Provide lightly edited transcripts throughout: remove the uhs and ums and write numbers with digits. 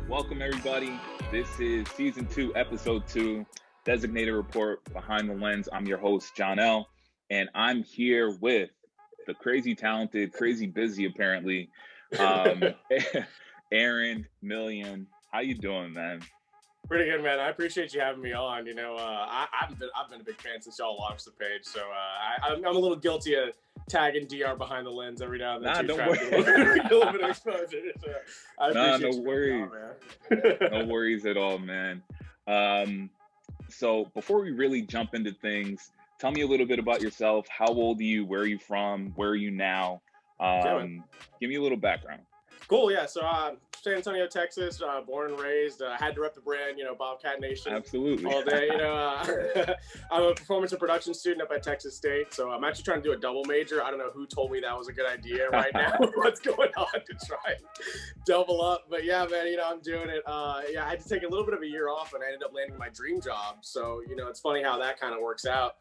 Welcome, everybody. This is Season 2, Episode 2, Designated Report Behind the Lens. I'm your host, John L., and I'm here with the crazy talented, crazy busy, apparently, Aaron Meullion. How you doing, man? Pretty good, man. I appreciate you having me on. You know, I've been a big fan since y'all launched the page, so I'm a little guilty of tagging DR behind the lens every now and then. Don't worry. A little bit of exposure. So I appreciate no worries. Man. No worries at all, man. So before we really jump into things, tell me a little bit about yourself. How old are you? Where are you from? Where are you now? Give me a little background. Cool, yeah. So San Antonio, Texas, born and raised. I had to rep the brand, Bobcat Nation. Absolutely. All day, I'm a performance and production student up at Texas State, so I'm actually trying to do a double major. I don't know who told me that was a good idea right now. What's going on to try and double up? But yeah, man, I'm doing it. I had to take a little bit of a year off, and I ended up landing my dream job. So, it's funny how that kind of works out.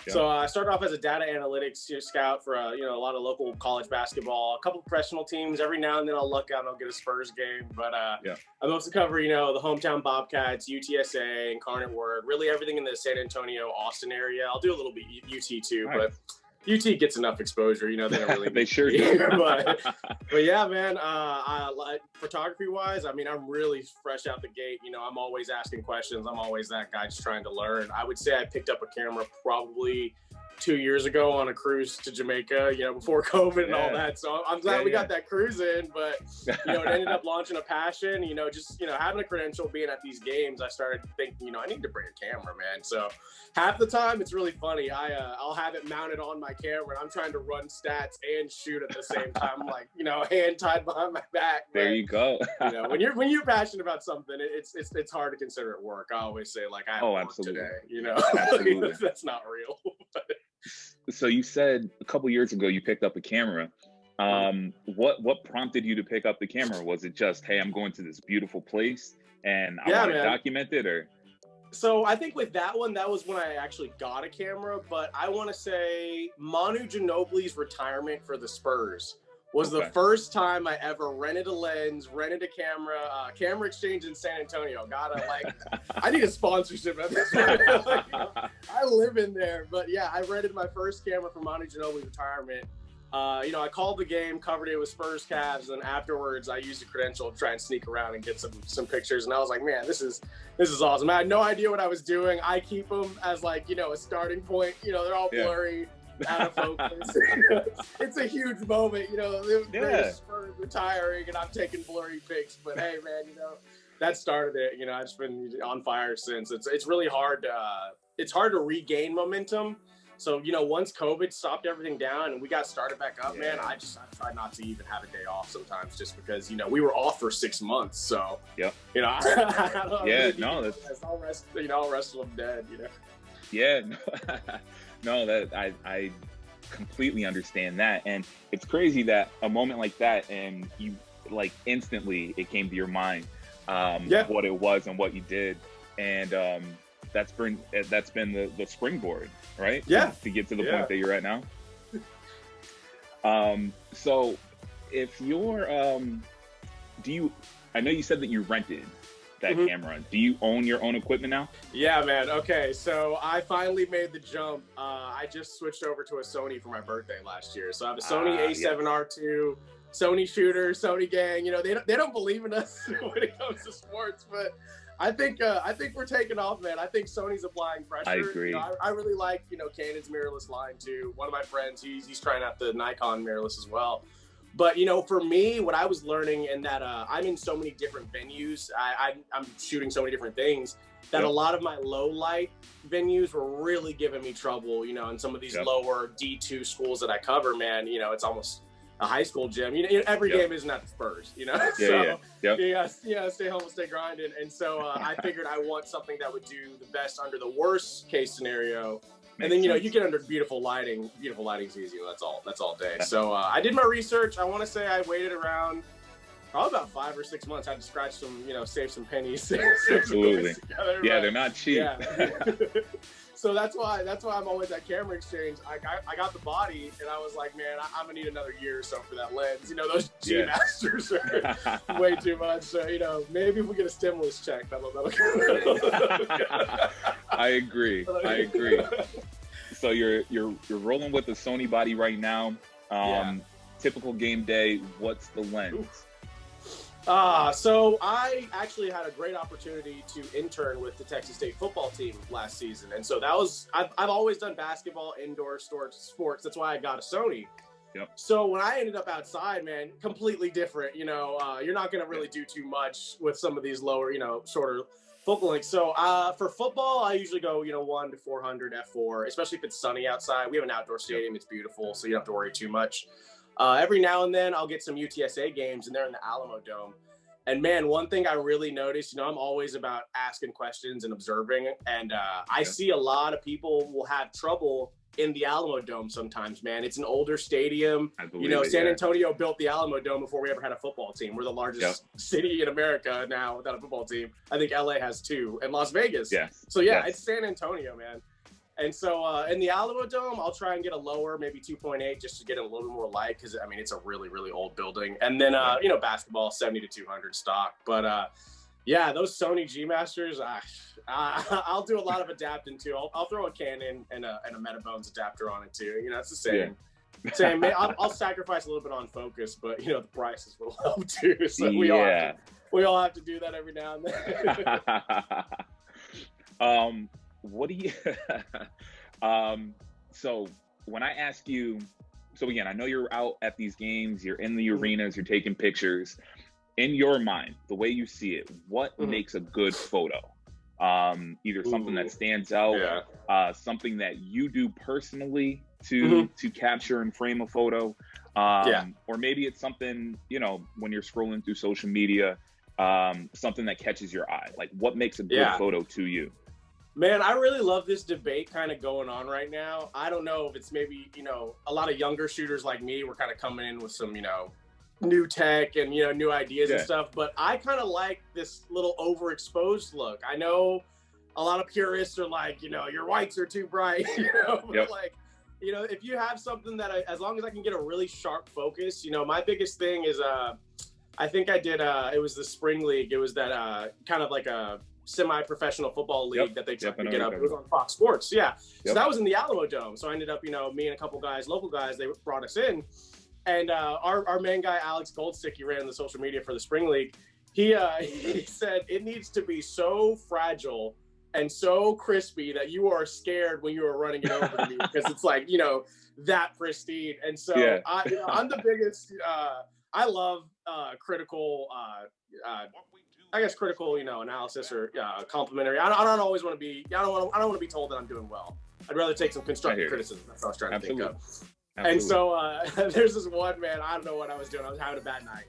Yeah. So I started off as a data analytics scout for a lot of local college basketball, a couple of professional teams. Every now and then I'll luck out and I'll get a Spurs game, but I mostly cover the hometown Bobcats, UTSA, Incarnate Word, really everything in the San Antonio, Austin area. I'll do a little bit UT too, right. But UT gets enough exposure, they don't really. They sure do. but yeah, man. Photography wise, I'm really fresh out the gate. I'm always asking questions. I'm always that guy just trying to learn. I would say I picked up a camera probably 2 years ago on a cruise to Jamaica, before COVID and all that. So I'm glad we got that cruise in, but it ended up launching a passion, just having a credential, being at these games, I started thinking, I need to bring a camera, man. So half the time it's really funny. I'll have it mounted on my camera and I'm trying to run stats and shoot at the same time, like, hand tied behind my back. There you go. When you're passionate about something, it's hard to consider it work. I always say, like, I have work absolutely. Today, Absolutely. That's not real. So you said a couple years ago you picked up a camera. What prompted you to pick up the camera? Was it just, hey, I'm going to this beautiful place and I want to document it, or? So I think with that one, that was when I actually got a camera. But I want to say Manu Ginobili's retirement for the Spurs was the first time I ever rented a lens, rented a camera exchange in San Antonio. I need a sponsorship at this point. I live in there. But yeah, I rented my first camera for Manu Ginobili's retirement. I called the game, covered it with Spurs Cavs, and afterwards I used a credential to try and sneak around and get some pictures. And I was like, man, this is awesome. I had no idea what I was doing. I keep them as a starting point. They're all blurry. Out of focus. It's a huge moment, the Spurs retiring and I'm taking blurry pics, but hey, man, that started it. I've just been on fire since. It's really hard to regain momentum. So, once COVID stopped everything down and we got started back up, man, I try not to even have a day off sometimes, just because, we were off for 6 months. So, I I'll rest of them dead, Yeah, no, that I completely understand that. And it's crazy that a moment like that and you instantly it came to your mind what it was and what you did. And that's been the springboard, right? Yeah. To get to the point that you're at now. So if you're I know you said that you rented that camera. Do you own your own equipment now? Yeah, man. Okay, so I finally made the jump. I just switched over to a Sony for my birthday last year. So I have a Sony A7R2, Sony shooter, Sony gang. They don't believe in us when it comes to sports, but I think we're taking off, man. I think Sony's applying pressure. I agree. I really like Canon's mirrorless line too. One of my friends, he's trying out the Nikon mirrorless as well. But, for me, what I was learning, and that I'm in so many different venues, I'm shooting so many different things, that a lot of my low light venues were really giving me trouble, in some of these lower D2 schools that I cover, man. It's almost a high school gym. Every game isn't at the Spurs, You stay home and stay grinding. And so I figured I want something that would do the best under the worst case scenario. And then, you get under beautiful lighting. Beautiful lighting's easy. That's all day. So I did my research. I want to say I waited around Probably about 5 or 6 months. I had to scratch some, save some pennies. Absolutely. Together, yeah, but, they're not cheap. Yeah. So that's why I'm always at Camera Exchange. I got the body, and I was like, man, I'm gonna need another year or so for that lens. Those G Masters are way too much. So maybe if we get a stimulus check, that'll I agree. So you're rolling with the Sony body right now. Typical game day. What's the lens? So I actually had a great opportunity to intern with the Texas State football team last season. And so I've always done basketball, indoor sports. That's why I got a Sony. Yep. So when I ended up outside, man, completely different. You're not going to really do too much with some of these lower, shorter focal lengths. So for football, I usually go, 1 to 400 f4, especially if it's sunny outside. We have an outdoor stadium. It's beautiful, so you don't have to worry too much. Every now and then I'll get some UTSA games, and they're in the Alamo Dome. And man, one thing I really noticed, I'm always about asking questions and observing. And I see a lot of people will have trouble in the Alamo Dome sometimes, man. It's an older stadium. San Antonio built the Alamo Dome before we ever had a football team. We're the largest city in America now without a football team. I think LA has 2, and Las Vegas. So it's San Antonio, man. And so in the Alamo Dome, I'll try and get a lower, maybe 2.8, just to get a little bit more light, because it's a really, really old building. And then basketball 70 to 200 stock. But those Sony G Masters, I'll do a lot of adapting too. I'll throw a Canon and a Metabones adapter on it too. It's the same. Same. I'll sacrifice a little bit on focus, but the prices will help too. So we all have to do that every now and then. What do you so when I ask you, so again, I know you're out at these games, you're in the arenas, you're taking pictures. In your mind, the way you see it, what makes a good photo? Either something that stands out, something that you do personally to capture and frame a photo, or maybe it's something, when you're scrolling through social media, something that catches your eye. Like, what makes a good photo to you? Man, I really love this debate kind of going on right now. I don't know if it's maybe, a lot of younger shooters like me, we're kind of coming in with some, new tech and, new ideas and stuff. But I kind of like this little overexposed look. I know a lot of purists are like, your whites are too bright, but like, if you have something that as long as I can get a really sharp focus, my biggest thing is, I think I did, it was the spring league. It was that kind of like a semi-professional football league that they tried to get up. It was on Fox Sports. So that was in the Alamo Dome. So I ended up, me and a couple guys, local guys, they brought us in. And our main guy, Alex Goldstick, he ran the social media for the spring league. He said it needs to be so fragile and so crispy that you are scared when you are running it over to me, because it's like, that pristine. And so I'm the biggest, I love critical, critical, analysis or complimentary. I don't always want to be. I don't want to be told that I'm doing well. I'd rather take some constructive criticism. That's what I was trying to think of. And so there's this one man. I don't know what I was doing. I was having a bad night,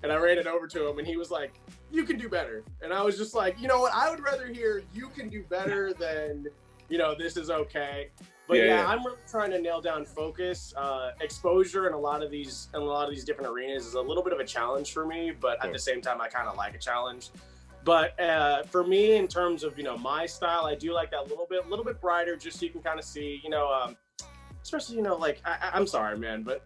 and I ran it over to him, and he was like, "You can do better." And I was just like, you know what? I would rather hear "you can do better" than this is okay. But I'm really trying to nail down focus, exposure, in a lot of these different arenas is a little bit of a challenge for me. But at the same time, I kind of like a challenge. But for me, in terms of my style, I do like that a little bit brighter, just so you can kind of see, especially like I'm sorry, man, but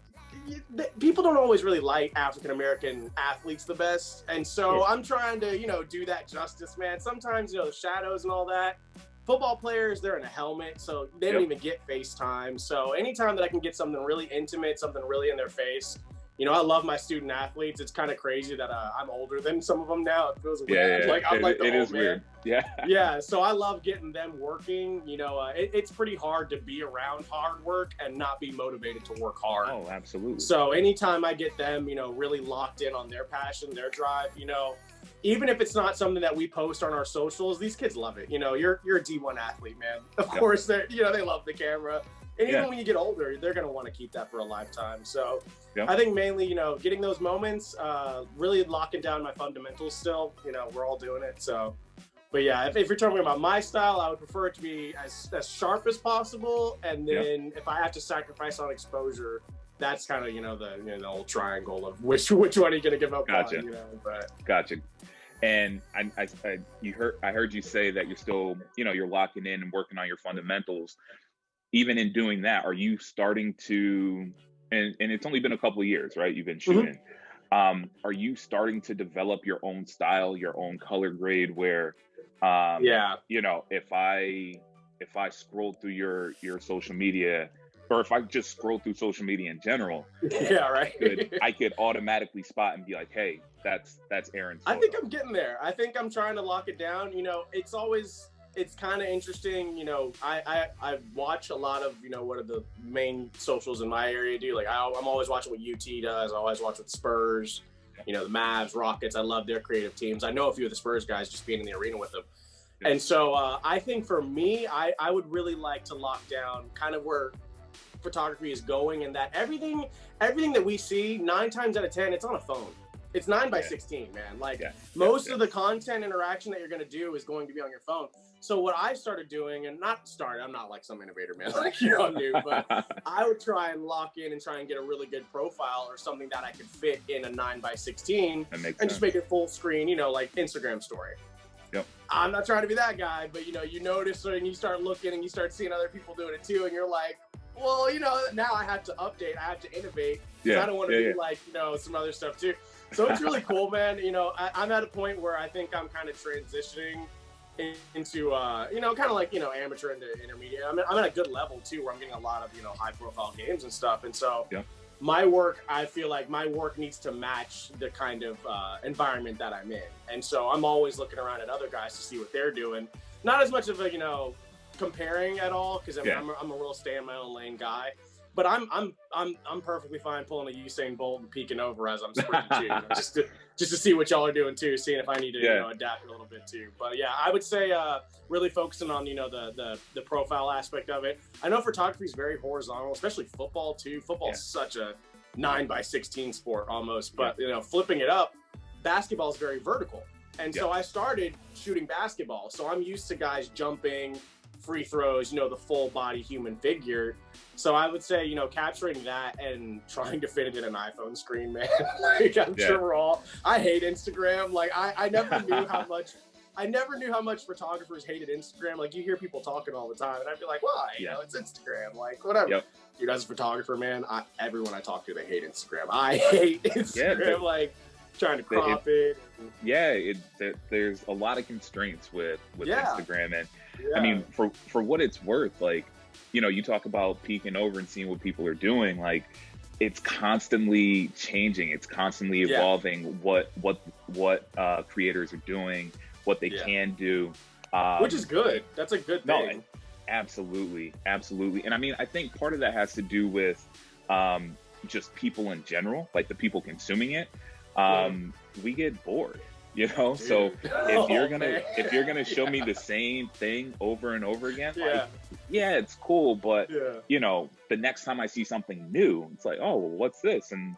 people don't always really like African American athletes the best, and so I'm trying to do that justice, man. Sometimes the shadows and all that. Football players, they're in a helmet, so they don't even get FaceTime. So anytime that I can get something really intimate, something really in their face, I love my student athletes. It's kind of crazy that I'm older than some of them now. It feels weird. Like I'm like the old man. Weird. So I love getting them working. It's pretty hard to be around hard work and not be motivated to work hard. Oh, absolutely. So anytime I get them, really locked in on their passion, their drive, even if it's not something that we post on our socials, these kids love it. You're a D1 athlete, man. Of course, they love the camera. And even when you get older, they're going to want to keep that for a lifetime. So I think mainly, getting those moments, really locking down my fundamentals still. We're all doing it. So, but yeah, if you're talking about my style, I would prefer it to be as sharp as possible. And then if I have to sacrifice on exposure, that's kind of, the old triangle of which one are you going to give up Gotcha. on, but. Gotcha. And I heard you say that you're still, you're locking in and working on your fundamentals. Even in doing that, are you starting to, and it's only been a couple of years, right? You've been shooting. Are you starting to develop your own style, your own color grade where, if I scroll through your social media, or if I just scroll through social media in general, yeah, right. I could automatically spot and be like, hey, that's Aaron's photo. I think I'm getting there. I think I'm trying to lock it down. It's kind of interesting. I watch a lot of, what are the main socials in my area do. Like I'm always watching what UT does. I always watch what Spurs, the Mavs, Rockets. I love their creative teams. I know a few of the Spurs guys just being in the arena with them. And so I think for me, I would really like to lock down kind of where photography is going, and that everything that we see 9 times out of 10, it's on a phone. It's 9x16, man. Like most of the content interaction that you're going to do is going to be on your phone. So what I started doing, I'm not like some innovator, man, like you're new, but I would try and lock in and try and get a really good profile or something that I could fit in a 9x16 and just make it full screen, like Instagram story. Yep. I'm not trying to be that guy, but you notice and you start looking and you start seeing other people doing it too, and you're like, well, now I have to update, I have to innovate. I don't want to be like, some other stuff too. So it's really cool, man. I'm at a point where I think I'm kind of transitioning into, kind of like, amateur into intermediate. I'm at a good level too, where I'm getting a lot of, high profile games and stuff. And so my work, I feel like my work needs to match the kind of environment that I'm in. And so I'm always looking around at other guys to see what they're doing. Not as much of a, comparing at all, because I'm a real stay in my own lane guy. But I'm perfectly fine pulling a Usain Bolt and peeking over as I'm sprinting too, just to see what y'all are doing too, seeing if I need to adapt a little bit too. But yeah, I would say really focusing on the profile aspect of it. I know photography is very horizontal, especially football too. Football is such a 9x16 sport almost, but flipping it up, basketball is very vertical, and so I started shooting basketball. So I'm used to guys jumping, free throws, the full body human figure. So I would say, capturing that and trying to fit it in an iPhone screen, man. Like I'm sure we're all, I hate Instagram. Like I never knew how much photographers hated Instagram. Like you hear people talking all the time and I'd be like, why? It's Instagram, like whatever. Dude, as a photographer, man, everyone I talk to, they hate Instagram. I hate Instagram, like trying to crop it. There's a lot of constraints with Instagram, and I mean, for what it's worth, like, you talk about peeking over and seeing what people are doing, like it's constantly changing, it's constantly evolving what creators are doing, what they can do, which is good. That's a good thing. Absolutely. And I mean, I think part of that has to do with just people in general, like the people consuming it. We get bored, so if you're gonna show me the same thing over and over again, it's cool, but the next time I see something new, it's like, oh, well, what's this? And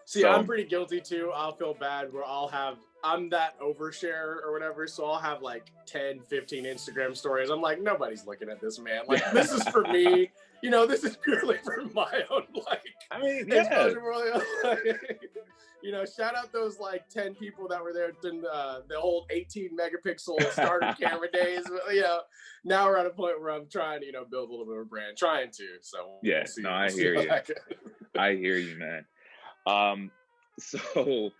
See, I'm pretty guilty too. I'll feel bad where I'm that overshare or whatever, so I'll have like 10, 15 Instagram stories. I'm like, nobody's looking at this, man. Like, this is for me. This is purely for my own, I mean, shout out those like 10 people that were there in the old 18 megapixel starter camera days. Now we're at a point where I'm trying to, build a little bit of a brand, trying to. So I hear you. I hear you, man. So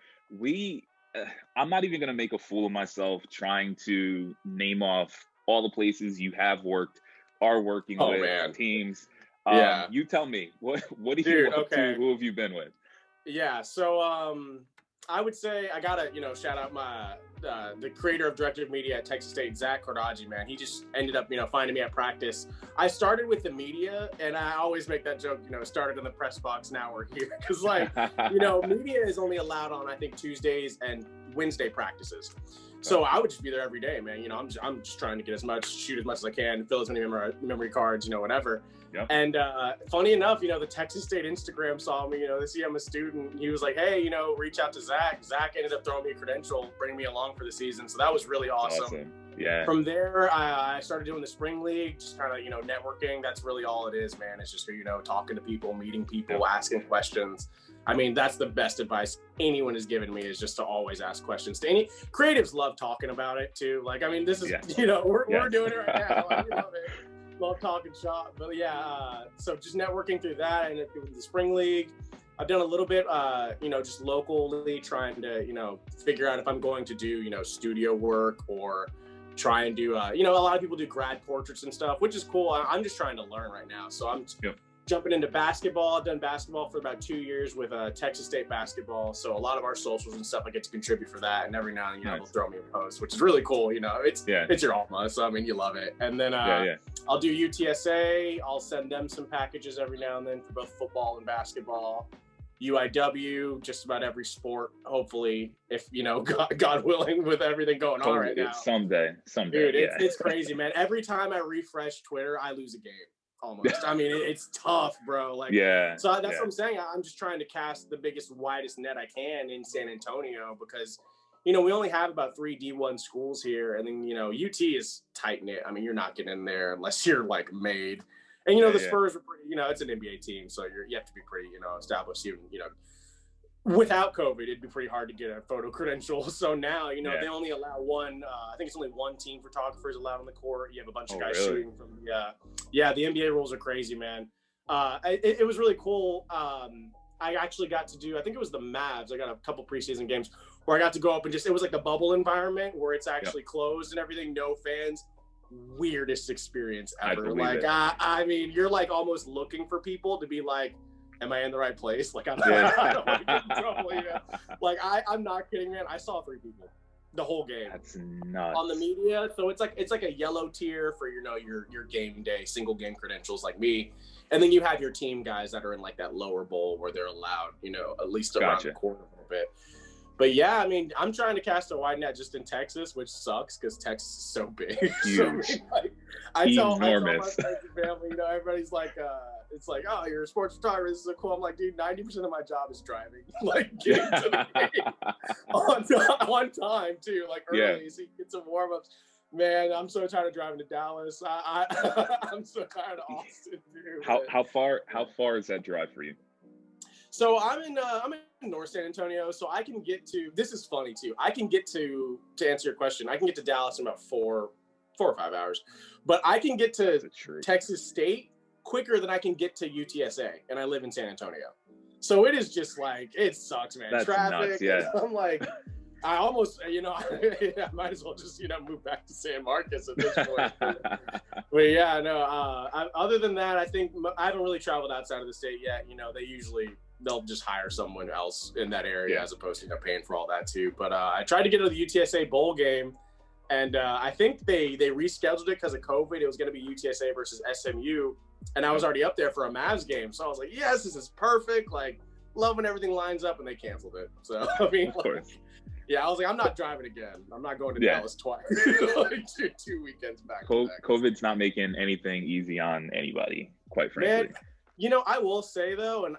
I'm not even going to make a fool of myself trying to name off all the places you have worked, are working with, teams. You tell me, what do you want to, who have you been with? Yeah, so I would say I gotta, shout out the creator of directive media at Texas State, Zach Cordaji, man. He just ended up, finding me at practice. I started with the media, and I always make that joke, started in the press box, now we're here. Because, media is only allowed on, I think, Tuesdays and Wednesday practices. So I would just be there every day, man. I'm just trying to shoot as much as I can, fill as many memory cards, whatever. Yep. And funny enough, the Texas State Instagram saw me, they see I'm a student. He was like, hey, reach out to Zach. Zach ended up throwing me a credential, bringing me along for the season. So that was really awesome. Yeah. From there, I started doing the spring league, just kind of, you know, networking. That's really all it is, man. It's just, you know, talking to people, meeting people, asking questions. I mean, that's the best advice anyone has given me, is just to always ask questions. To any creatives love talking about it too. Like, I mean, this is, you know, we're doing it right now. Like, we love it. Love talking shop. But yeah, so just networking through that, and through the spring league. I've done a little bit, you know, just locally trying to, you know, figure out if I'm going to do, you know, studio work, or try and do, you know, a lot of people do grad portraits and stuff, which is cool. I'm just trying to learn right now. So I'm jumping into basketball. I've done basketball for about 2 years with Texas State basketball. So a lot of our socials and stuff, I get to contribute for that. And every now and then, you know, they'll throw me a post, which is really cool. You know, it's your alma. So, I mean, you love it. And then I'll do UTSA. I'll send them some packages every now and then for both football and basketball. UIW, just about every sport, hopefully, if, you know, God willing, with everything going on right now. Someday. Dude, it's crazy, man. Every time I refresh Twitter, I lose a game, almost. I mean, it's tough, bro. Like, so that's what I'm saying. I'm just trying to cast the biggest, widest net I can in San Antonio, because, you know, we only have about 3 D1 schools here, and then, you know, UT is tight-knit. I mean, you're not getting in there unless you're, like, made. And, you know, the Spurs are pretty, you know, it's an NBA team, so you have to be pretty, you know, established. Even, you know, without COVID, it'd be pretty hard to get a photo credential. So now, you know, they only allow one, I think it's only one team photographers allowed on the court. You have a bunch of guys shooting from the NBA rules are crazy, man. It was really cool. I actually got to do, I think it was the Mavs. I got a couple preseason games where I got to go up and just, it was like the bubble environment where it's actually closed and everything, no fans. Weirdest experience ever. Like, I mean, you're like almost looking for people to be like, am I in the right place? Like, I don't want to get in trouble. Like, I'm not kidding, man. I saw 3 people the whole game. That's nuts. On the media. So it's like a yellow tier for, you know, your game day, single game credentials like me. And then you have your team guys that are in like that lower bowl where they're allowed, you know, at least around the corner a little bit. But yeah, I mean, I'm trying to cast a wide net just in Texas, which sucks because Texas is so big. Huge. So, I mean, like, I tell my friends and family, you know, everybody's like, it's like, oh, you're a sports photographer. This is so cool. I'm like, dude, 90% of my job is driving, like getting to the game on time too, like early, so you get some warm ups. Man, I'm so tired of driving to Dallas. I'm so tired of Austin, dude. How far is that drive for you? So I'm in North San Antonio, so I can get to, this is funny too, I can get to answer your question, I can get to Dallas in about 4 or 5 hours, but I can get to Texas State quicker than I can get to UTSA, and I live in San Antonio. So it is just like, it sucks, man. That's traffic, nuts, I'm like, I almost, you know, I might as well just, you know, move back to San Marcos at this point. But yeah, no, other than that, I think I haven't really traveled outside of the state yet. You know, they'll just hire someone else in that area as opposed to, you know, paying for all that too. But I tried to get to the UTSA bowl game, and I think they rescheduled it because of COVID. It was going to be UTSA versus SMU, and I was already up there for a Mavs game. So I was like, yes, this is perfect. Like, love when everything lines up, and they canceled it. So, I mean, like, yeah, I was like, I'm not driving again. I'm not going to Dallas twice. Like 2 weekends back. COVID's not making anything easy on anybody, quite frankly. Man, you know, I will say though, and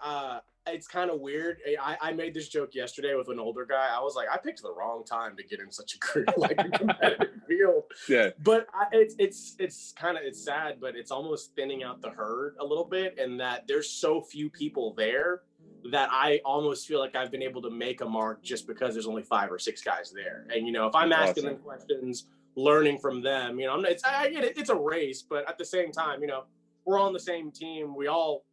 it's kind of weird. I made this joke yesterday with an older guy. I was like, I picked the wrong time to get in such a competitive field. Yeah. But it's sad, but it's almost thinning out the herd a little bit, in that there's so few people there that I almost feel like I've been able to make a mark just because there's only 5 or 6 guys there. And, you know, if I'm asking them questions, learning from them, you know, I get it. It's a race, but at the same time, you know, we're all on the same team. We all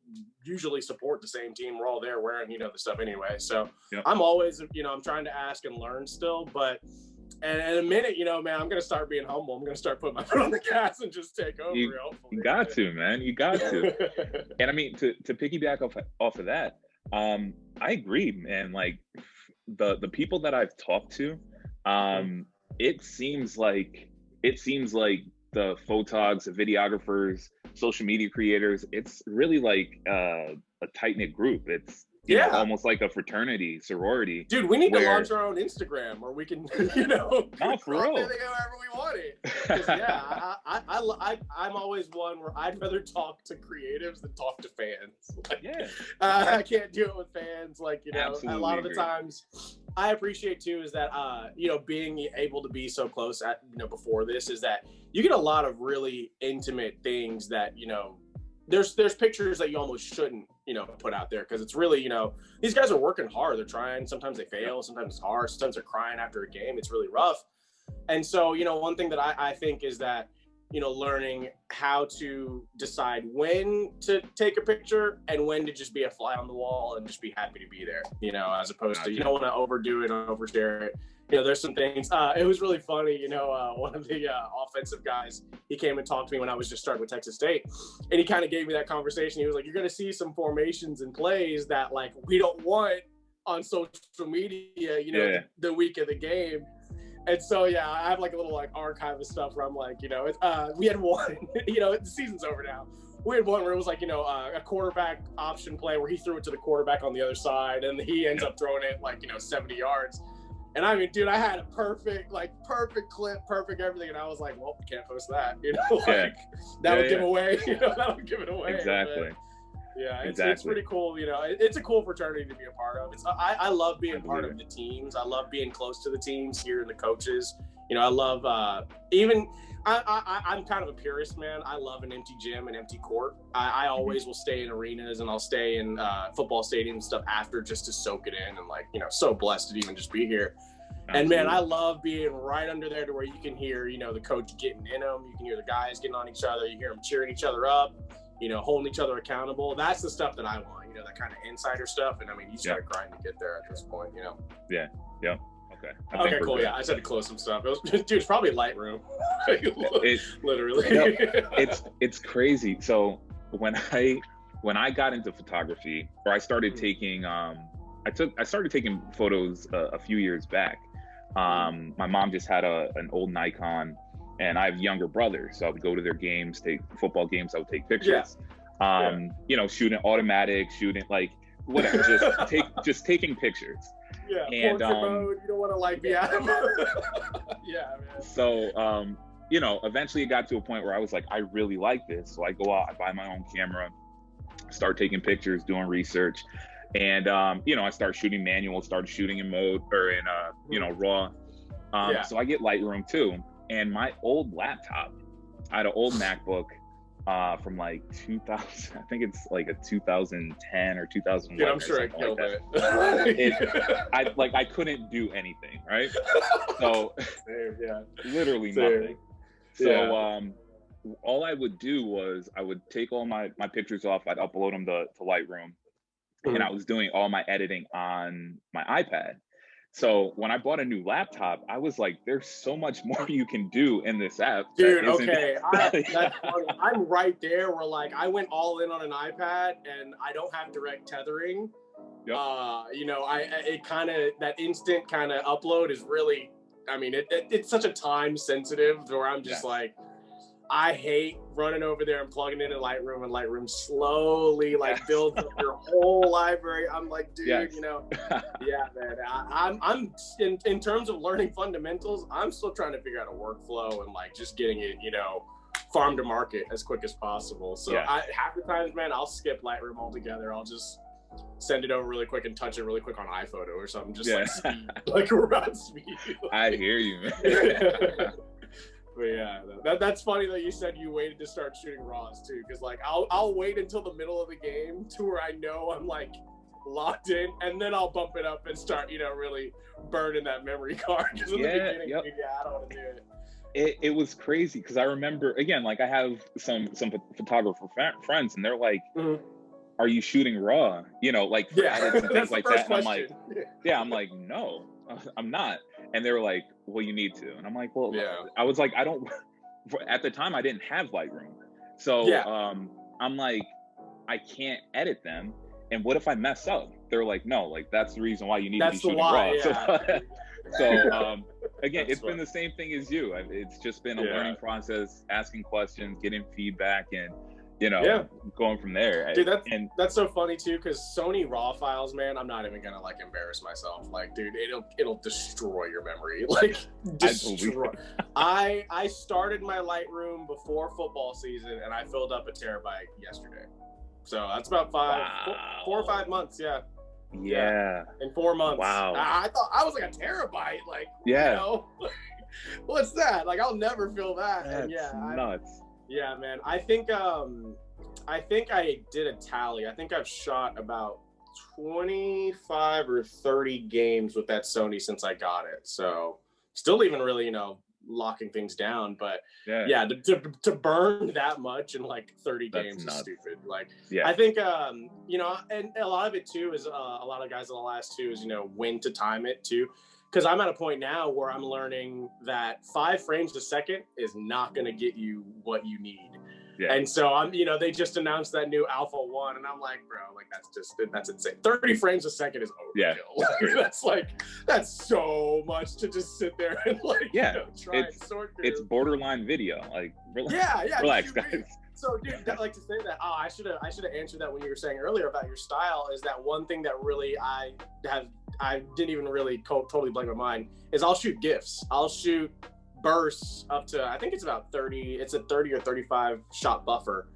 usually support the same team. We're all there wearing, you know, the stuff anyway. So I'm always, you know, I'm trying to ask and learn still, but and in a minute, you know, man, I'm going to start being humble. I'm going to start putting my foot on the gas and just take over. You got to, man. You got to. And I mean, to piggyback off of that, I agree, man. Like the people that I've talked to, it seems like the photogs, the videographers, social media creators, it's really like a tight-knit group. It's you know, almost like a fraternity, sorority. Dude, we need to launch our own Instagram where we can, you know, for real. However we want it. I'm always one where I'd rather talk to creatives than talk to fans. Like, I can't do it with fans. Like, you know, a lot of the times I appreciate too is that you know, being able to be so close at, you know, before this, is that you get a lot of really intimate things that, you know, there's pictures that you almost shouldn't, you know, put out there, because it's really, you know, these guys are working hard, they're trying, sometimes they fail, sometimes it's hard, sometimes they're crying after a game, it's really rough. And so, you know, one thing that I think is that, you know, learning how to decide when to take a picture and when to just be a fly on the wall and just be happy to be there, you know, as opposed to, you don't want to overdo it and overshare it. You know, there's some things, it was really funny, you know, one of the offensive guys, he came and talked to me when I was just starting with Texas State, and he kind of gave me that conversation. He was like, you're going to see some formations and plays that, like, we don't want on social media, you know, the week of the game. And so, yeah, I have like a little like archive of stuff where I'm like, you know, we had one, you know, the season's over now. We had one where it was like, you know, a quarterback option play where he threw it to the quarterback on the other side, and he ends up throwing it like, you know, 70 yards. And I mean, dude, I had a perfect clip, perfect everything. And I was like, well, can't post that, you know, like that would give away, you know, that would give it away. Exactly. But, yeah, it's pretty cool. You know, it's a cool fraternity to be a part of. I love being part of the teams. I love being close to the teams, hearing the coaches. You know, I love I'm kind of a purist, man. I love an empty gym, an empty court. I always will stay in arenas, and I'll stay in football stadiums and stuff after, just to soak it in, and like, you know, so blessed to even just be here. Absolutely. And man, I love being right under there to where you can hear, you know, the coach getting in them. You can hear the guys getting on each other. You hear them cheering each other up, you know, holding each other accountable. That's the stuff that I want, you know, that kind of insider stuff. And I mean, you just gotta grind to get there at this point, you know? Yeah. Yeah. Okay, cool. Good. Yeah, I just had to close some stuff. Dude, it's probably Lightroom. Literally. It's crazy. So when I got into photography, or I started taking, I started taking photos a few years back. My mom just had an old Nikon, and I have younger brothers, so I would go to their games, take football games. I would take pictures. You know, shooting automatic, shooting like whatever, just taking pictures. Yeah, and mode, you don't want to like be out of mode. Yeah, man. So, you know, eventually it got to a point where I was like, I really like this. So I go out, I buy my own camera, start taking pictures, doing research, and you know, I start shooting manual, started shooting in mode or in you know, raw. So I get Lightroom too. And my old laptop, I had an old MacBook from like 2000, I think it's like a 2010 or 2011. Yeah, I'm sure I killed it. I couldn't do anything, right? So literally nothing. So all I would do was I would take all my pictures off, I'd upload them to Lightroom, and I was doing all my editing on my iPad. So when I bought a new laptop, I was like, there's so much more you can do in this app. Dude, okay. That's funny. I'm right there where like I went all in on an iPad, and I don't have direct tethering. Yep. You know, it kind of, that instant kind of upload is really, I mean, it's such a time sensitive where I'm just like, I hate running over there and plugging it in Lightroom, and Lightroom slowly like builds up your whole library. I'm like, dude, you know, yeah, man. I'm in terms of learning fundamentals, I'm still trying to figure out a workflow and like just getting it, you know, farm to market as quick as possible. So half the times, man, I'll skip Lightroom altogether. I'll just send it over really quick and touch it really quick on iPhoto or something, just like speed, like around speed. Like, I hear you, man. But yeah, that's funny that you said you waited to start shooting raws too, because like I'll wait until the middle of the game to where I know I'm like locked in, and then I'll bump it up and start, you know, really burning that memory card. Because in the beginning, I don't want to do it. It was crazy because I remember, again, like I have some photographer friends, and they're like, "Are you shooting raw?" You know, like for edits and things like that. And I'm like, I'm like, no, I'm not. And they were like, well, you need to. And I'm like, well, I was like, I don't, at the time I didn't have Lightroom. So I'm like, I can't edit them. And what if I mess up? They're like, no, like that's the reason why you need to be shooting raw. So again, it's been the same thing as you. It's just been a learning process, asking questions, getting feedback, and you know, going from there. Dude, that's so funny too, because Sony RAW files, man, I'm not even gonna like embarrass myself. Like, dude, it'll destroy your memory. Like, destroy. I started my Lightroom before football season, and I filled up a terabyte yesterday. So that's about 4 or 5 months. Yeah. Yeah. In 4 months. Wow. I thought I was like a terabyte. Like, Yeah. you know, what's that? Like, I'll never feel that. That's and yeah, nuts. yeah, man. I think I did a tally. I think I've shot about 25 or 30 games with that Sony since I got it. So still even really, locking things down. But yeah, to burn that much in like 30 games is stupid. Like, I think, and a lot of it too is a lot of guys in the last two is, when to time it too. Because I'm at a point now where I'm learning that 5 frames a second is not going to get you what you need. Yeah. And so they just announced that new Alpha 1, and I'm like, bro, like that's insane. 30 frames a second is overkill. Yeah. that's so much to just sit there and try and sort through. It's borderline video. Like, relax, guys. So, dude, I'd like to say that. Oh, I should have answered that when you were saying earlier about your style. Is that one thing that really I didn't even really totally blank my mind is I'll shoot GIFs. I'll shoot bursts up to, I think it's about 30. It's a 30 or 35 shot buffer.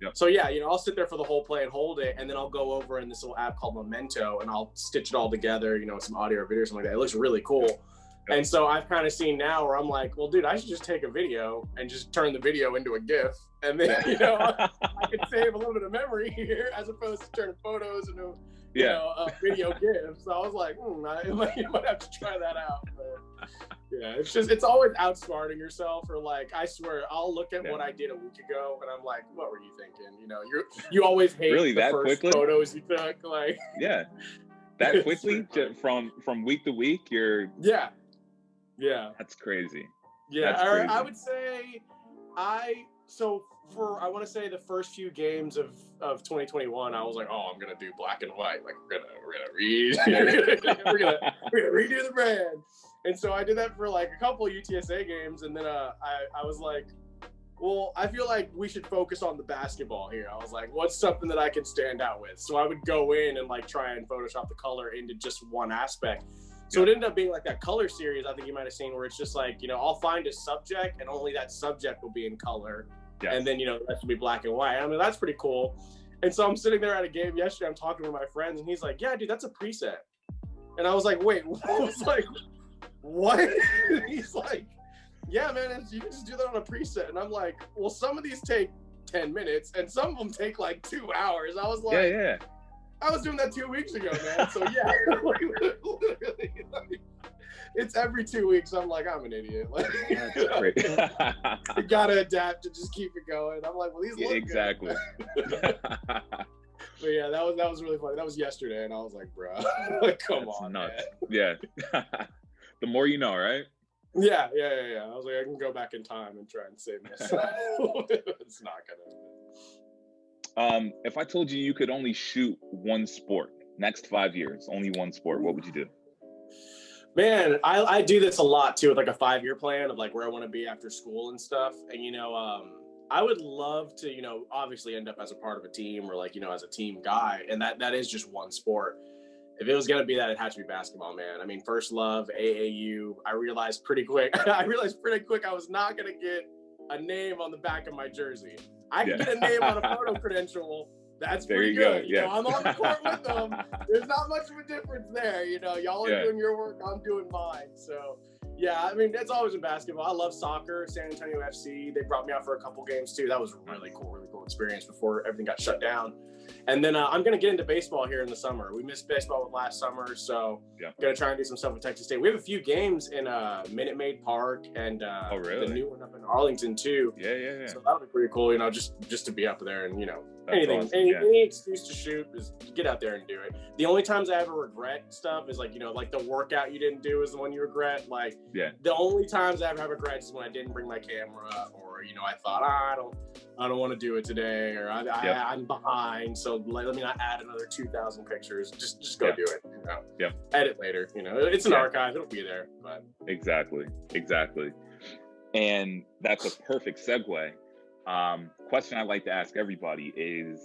Yep. So yeah, I'll sit there for the whole play and hold it, and then I'll go over in this little app called Memento, and I'll stitch it all together. Some audio or video or something like that. It looks really cool. Yep. And so I've kind of seen now where I'm like, well, dude, I should just take a video and just turn the video into a GIF. And then, I could save a little bit of memory here as opposed to turning photos into, a video GIF. So I was like, you might have to try that out. But yeah, it's always outsmarting yourself. Or like, I swear, I'll look at what I did a week ago and I'm like, what were you thinking? You always hate really, the that first quickly? Photos you took. Like, yeah, that quickly from week to week, you're. Yeah. That's crazy. Yeah, That's crazy. I would say I want to say the first few games of 2021, I was like, oh, I'm gonna do black and white. Like we're gonna redo the brand. And so I did that for like a couple of UTSA games, and then I was like, well, I feel like we should focus on the basketball here. I was like, what's something that I can stand out with? So I would go in and like try and Photoshop the color into just one aspect. So it ended up being like that color series I think you might have seen where it's just like, I'll find a subject and only that subject will be in color. Yes. And then, the rest will be black and white. I mean, that's pretty cool. And so I'm sitting there at a game yesterday, I'm talking to my friends and he's like, yeah, dude, that's a preset. And I was like, wait, I was like, what? And he's like, yeah, man, you can just do that on a preset. And I'm like, well, some of these take 10 minutes and some of them take like 2 hours. I was like, yeah. I was doing that 2 weeks ago, man. So yeah, literally, it's every 2 weeks. I'm like, I'm an idiot. Like, that's great. You gotta adapt to just keep it going. I'm like, well, these look exactly. Good. But yeah, that was really funny. That was yesterday, and I was like, bro, come on, nuts. Man. Yeah. The more you know, right? Yeah. I was like, I can go back in time and try and save myself. It's not gonna. If I told you could only shoot one sport next 5 years, only one sport, what would you do? Man, I do this a lot too with like a 5-year plan of like where I want to be after school and stuff. And I would love to, obviously end up as a part of a team or like, as a team guy. And that is just one sport. If it was going to be that, it had to be basketball, man. I mean, first love, AAU. I realized pretty quick I was not going to get a name on the back of my jersey. I can get a name on a photo credential. That's pretty good. I'm on the court with them. There's not much of a difference there. Y'all are doing your work. I'm doing mine. So, yeah, I mean, it's always in basketball. I love soccer, San Antonio FC. They brought me out for a couple games, too. That was really cool experience before everything got shut down. And then I'm going to get into baseball here in the summer. We missed baseball last summer, so going to try and do some stuff with Texas State. We have a few games in Minute Maid Park and the new one up in Arlington, too. Yeah. So that would be pretty cool, just to be up there and, anything, awesome. any excuse to shoot is get out there and do it. The only times I ever regret stuff is like the workout you didn't do is the one you regret. Like the only times I ever have regrets is when I didn't bring my camera or I thought I don't want to do it today or I'm behind, so let me not add another 2,000 pictures. Just go do it. Edit later. It's an archive. It'll be there. But exactly. And that's a perfect segue. Question I like to ask everybody is,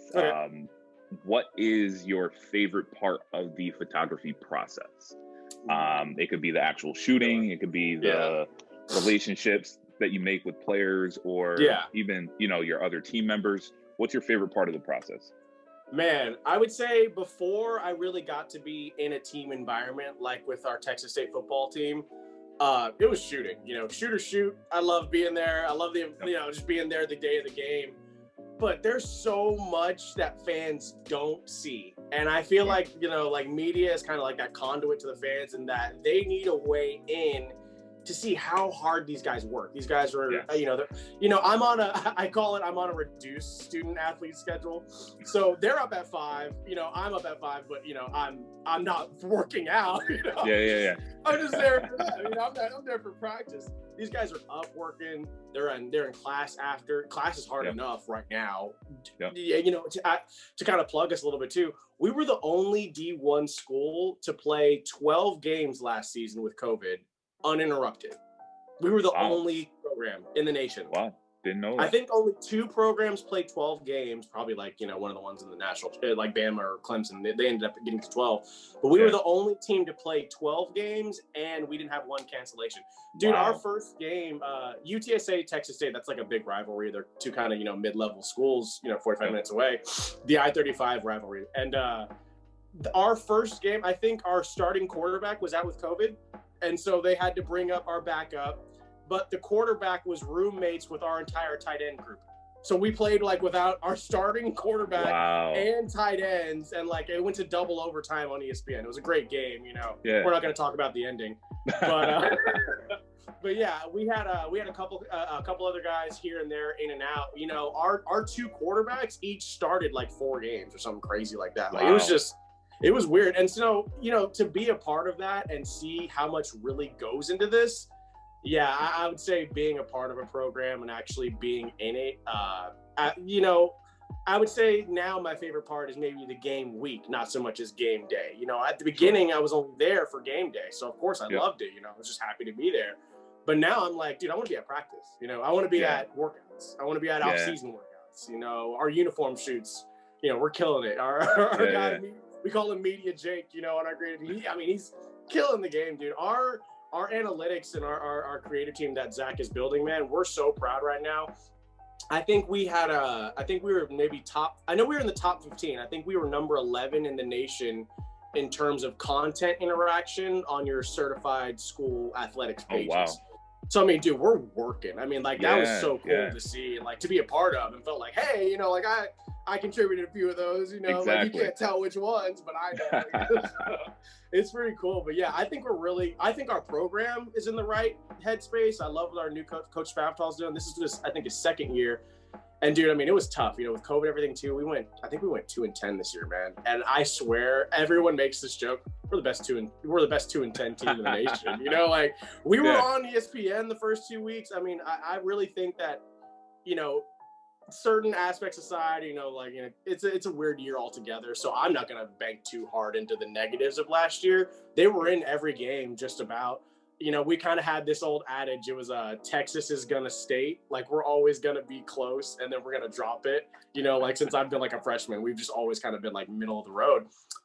what is your favorite part of the photography process? It could be the actual shooting, it could be the relationships that you make with players or even, your other team members. What's your favorite part of the process? Man, I would say before I really got to be in a team environment, like with our Texas State football team, it was shooting. Shoot or shoot. I love being there. I love just being there the day of the game. But there's so much that fans don't see. And I feel like, like media is kind of like that conduit to the fans, and that they need a way in to see how hard these guys work. These guys are, I'm on I'm on a reduced student athlete schedule. So they're up at 5, I'm up at 5, but I'm not working out. Yeah. I'm just there for that. I'm there for practice. These guys are up working. They're in class after. Class is hard enough right now. Yep. To kind of plug us a little bit too, we were the only D1 school to play 12 games last season with COVID uninterrupted. We were the only program in the nation. Wow. Didn't know that. I think only 2 programs played 12 games, probably like, one of the ones in the national, like Bama or Clemson. They ended up getting to 12. But we were the only team to play 12 games, and we didn't have 1 cancellation. Dude, our first game, UTSA, Texas State, that's like a big rivalry. They're 2 kind of, mid-level schools, 45 minutes away. The I-35 rivalry. And our first game, I think our starting quarterback was out with COVID. And so they had to bring up our backup. But the quarterback was roommates with our entire tight end group. So we played like without our starting quarterback and tight ends, and like it went to double overtime on ESPN. It was a great game, We're not going to talk about the ending, but but yeah, we had a couple other guys here and there, in and out. Our 2 quarterbacks each started like 4 games or something crazy like that. Like it was weird. And so, to be a part of that and see how much really goes into this. Yeah, I would say being a part of a program and actually being in it, I would say now my favorite part is maybe the game week, not so much as game day. At the beginning, I was only there for game day. So, of course, I loved it. I was just happy to be there. But now I'm like, dude, I want to be at practice. I want to be at workouts. I want to be at off-season workouts. Our uniform shoots, we're killing it. Our guy, we call him Media Jake, on our grade. He's killing the game, dude. Our analytics and our creative team that Zach is building, man, we're so proud right now. I think we were maybe I know we were in the top 15. I think we were number 11 in the nation in terms of content interaction on your certified school athletics pages. Oh, wow. So, dude, we're working. That was so cool to see and like to be a part of, and felt like, hey, I contributed a few of those, Exactly. Like you can't tell which ones, but I know. It's pretty cool. But yeah, I think our program is in the right headspace. I love what our new coach Favtal's doing. This is I think his 2nd year. And dude, it was tough, with COVID and everything too. I think we went 2-10 this year, man. And I swear everyone makes this joke. We're the best 2-10 team in the nation. Like we were on ESPN the first 2 weeks. I really think that, certain aspects aside, it's a weird year altogether. So I'm not going to bank too hard into the negatives of last year. They were in every game just about. We kind of had this old adage. It was Texas is going to state. Like we're always going to be close and then we're going to drop it. Like since I've been like a freshman, we've just always kind of been like middle of the road.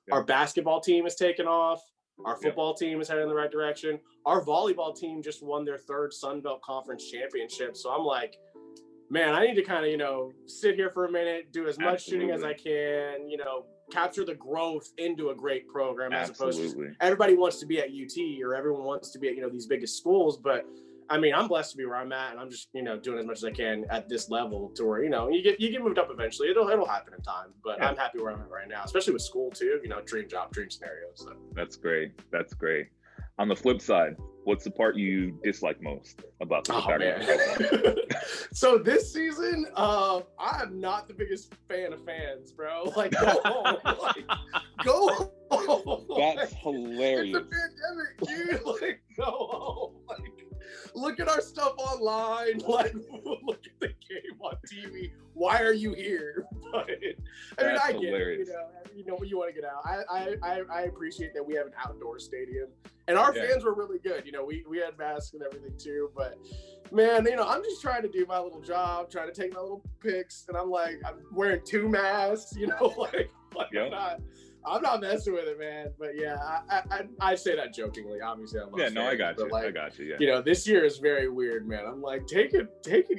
Yep. Our basketball team has taken off. Our football team is heading in the right direction. Our volleyball team just won their 3rd Sun Belt Conference championship. So I'm like, man, I need to kind of, sit here for a minute, do as much shooting as I can, capture the growth into a great program as opposed to everybody wants to be at UT or everyone wants to be at, these biggest schools. But I'm blessed to be where I'm at, and I'm just, doing as much as I can at this level to where, you get moved up eventually. It'll happen in time, but I'm happy where I'm at right now, especially with school too, dream job, dream scenario. So. That's great. On the flip side, what's the part you dislike most about the program? So this season, I'm not the biggest fan of fans, bro. Like, go home. Go home. That's hilarious. It's a pandemic, dude. Like, go home. Like, look at our stuff online. Like, look at the game on TV. Why are you here? But I get hilarious. It. You want to get out. I appreciate that we have an outdoor stadium, and our fans were really good. We had masks and everything too. But man, I'm just trying to do my little job, trying to take my little pics, and I'm wearing 2 masks. I'm not messing with it, man. But yeah, I say that jokingly. Obviously, I love Yeah, no, I fans, got but you. like, I got you. Yeah. you know, this year is very weird, man. I'm like, take it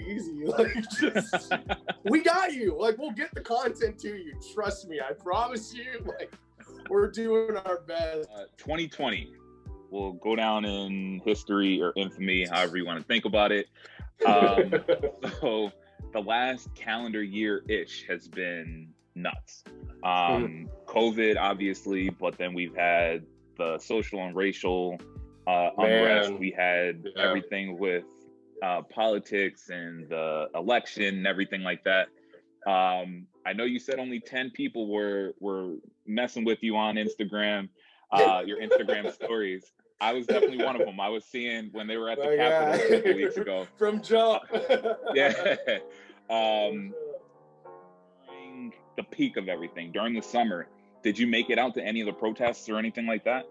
easy. Like, just we got you. Like, we'll get the content to you. Trust me. I promise you. Like, we're doing our best. 2020 will go down in history or infamy, however you want to think about it. So the last calendar year-ish has been nuts. COVID, obviously, but then we've had the social and racial unrest. We had everything with politics and the election and everything like that. I know you said only 10 people were messing with you on Instagram, your Instagram stories. I was definitely one of them. I was seeing when they were at the Capitol a couple weeks ago. From jump. Yeah. During the peak of everything, during the summer, did you make it out to any of the protests or anything like that?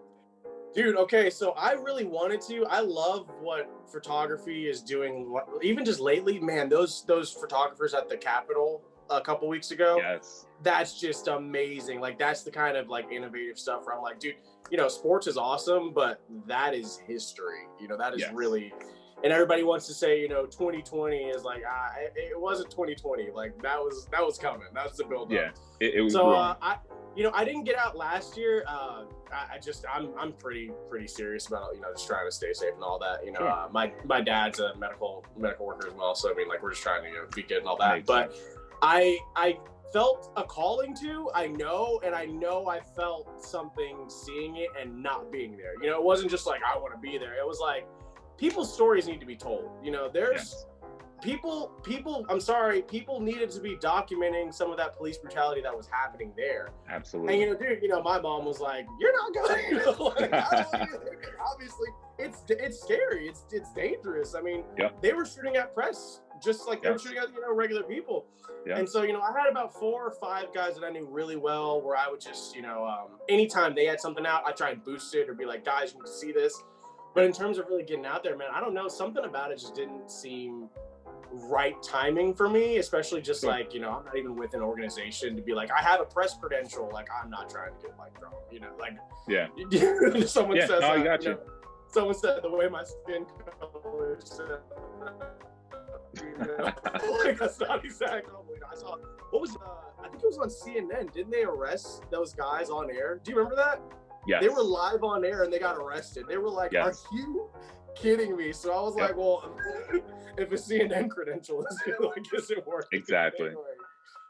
Dude, okay, so I really wanted to. I love what photography is doing. Even just lately, man, those photographers at the Capitol a couple weeks ago. Yes. That's just amazing. Like, that's the kind of like innovative stuff where I'm like, dude, you know, sports is awesome, but that is history. You know, that is really, and everybody wants to say, you know, 2020 is like, it wasn't 2020. Like, that was coming. That was the build up. Yeah, it was. So I didn't get out last year. I'm pretty serious about, you know, just trying to stay safe and all that. You know, Sure. My dad's a medical worker as well. So I mean, like, we're just trying to, you know, be good and all that. Makes But sense. I felt a calling to, I know I felt something seeing it and not being there. You know, it wasn't just like, I want to be there. It was like, people's stories need to be told. You know, there's people, I'm sorry, people needed to be documenting some of that police brutality that was happening there. Absolutely. And, you know, dude, you know, my mom was like, you're not going, you know, like, obviously it's scary. It's dangerous. I mean, they were shooting at press, just like they were shooting at, you know, regular people. And so, you know, I had about 4 or 5 guys that I knew really well, where I would just, you know, anytime they had something out, I try and boost it or be like, guys, you need to see this. But in terms of really getting out there, man, I don't know, something about it just didn't seem right timing for me, especially just like, you know, I'm not even with an organization to be like, I have a press credential. Like, I'm not trying to get like thrown, you know, like, someone says, no, I got you. Know, someone said the way my skin color is, you know, like, that's not exactly. I saw, what was, I think it was on CNN. Didn't they arrest those guys on air? Do you remember that? Yes. They were live on air and they got arrested. They were like, are you kidding me? So I was like, well, if a CNN credential isn't working. Exactly.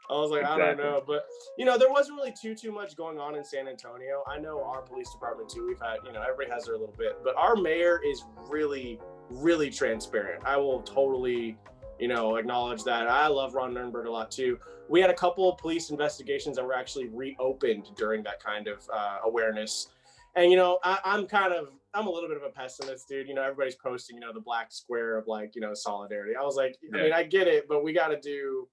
I was like, I don't know. But, you know, there wasn't really too much going on in San Antonio. I know our police department too. We've had, you know, everybody has their little bit. But our mayor is really, really transparent. I will totally, you know, acknowledge that. I love Ron Nirenberg a lot too. We had a couple of police investigations that were actually reopened during that kind of awareness. And, you know, I'm a little bit of a pessimist, dude. You know, everybody's posting, you know, the black square of like, you know, solidarity. I was like, I mean, I get it, but we got to do,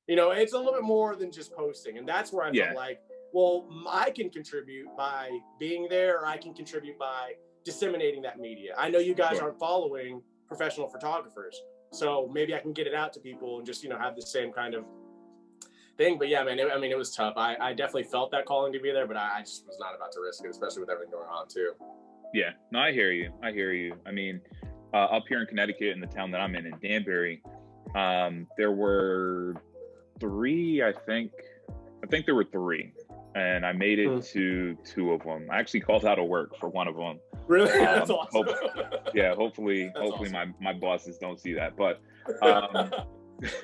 you know, it's a little bit more than just posting. And that's where I felt like, well, I can contribute by being there, or I can contribute by disseminating that media. I know you guys aren't following professional photographers, so maybe I can get it out to people and just, you know, have the same kind of thing. But yeah, man, it was tough. I definitely felt that calling to be there, but I just was not about to risk it, especially with everything going on too. Yeah, no, I hear you. I mean, up here in Connecticut, in the town that I'm in Danbury, there were 3, I think there were 3, and I made it to 2 of them. I actually called out of work for one of them. Really? That's awesome. Hopefully awesome. my bosses don't see that, but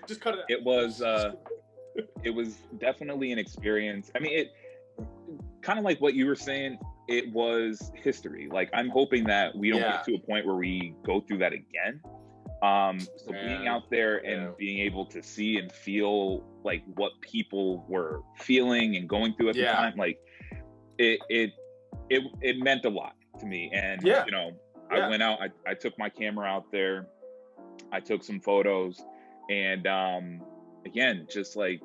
just cut it it out. was definitely an experience. I mean, it kind of like what you were saying, it was history. Like, I'm hoping that we don't get to a point where we go through that again. So being out there and being able to see and feel like what people were feeling and going through at the time, like it meant a lot to me. And you know, I went out, I took my camera out there, I took some photos, and again, just like,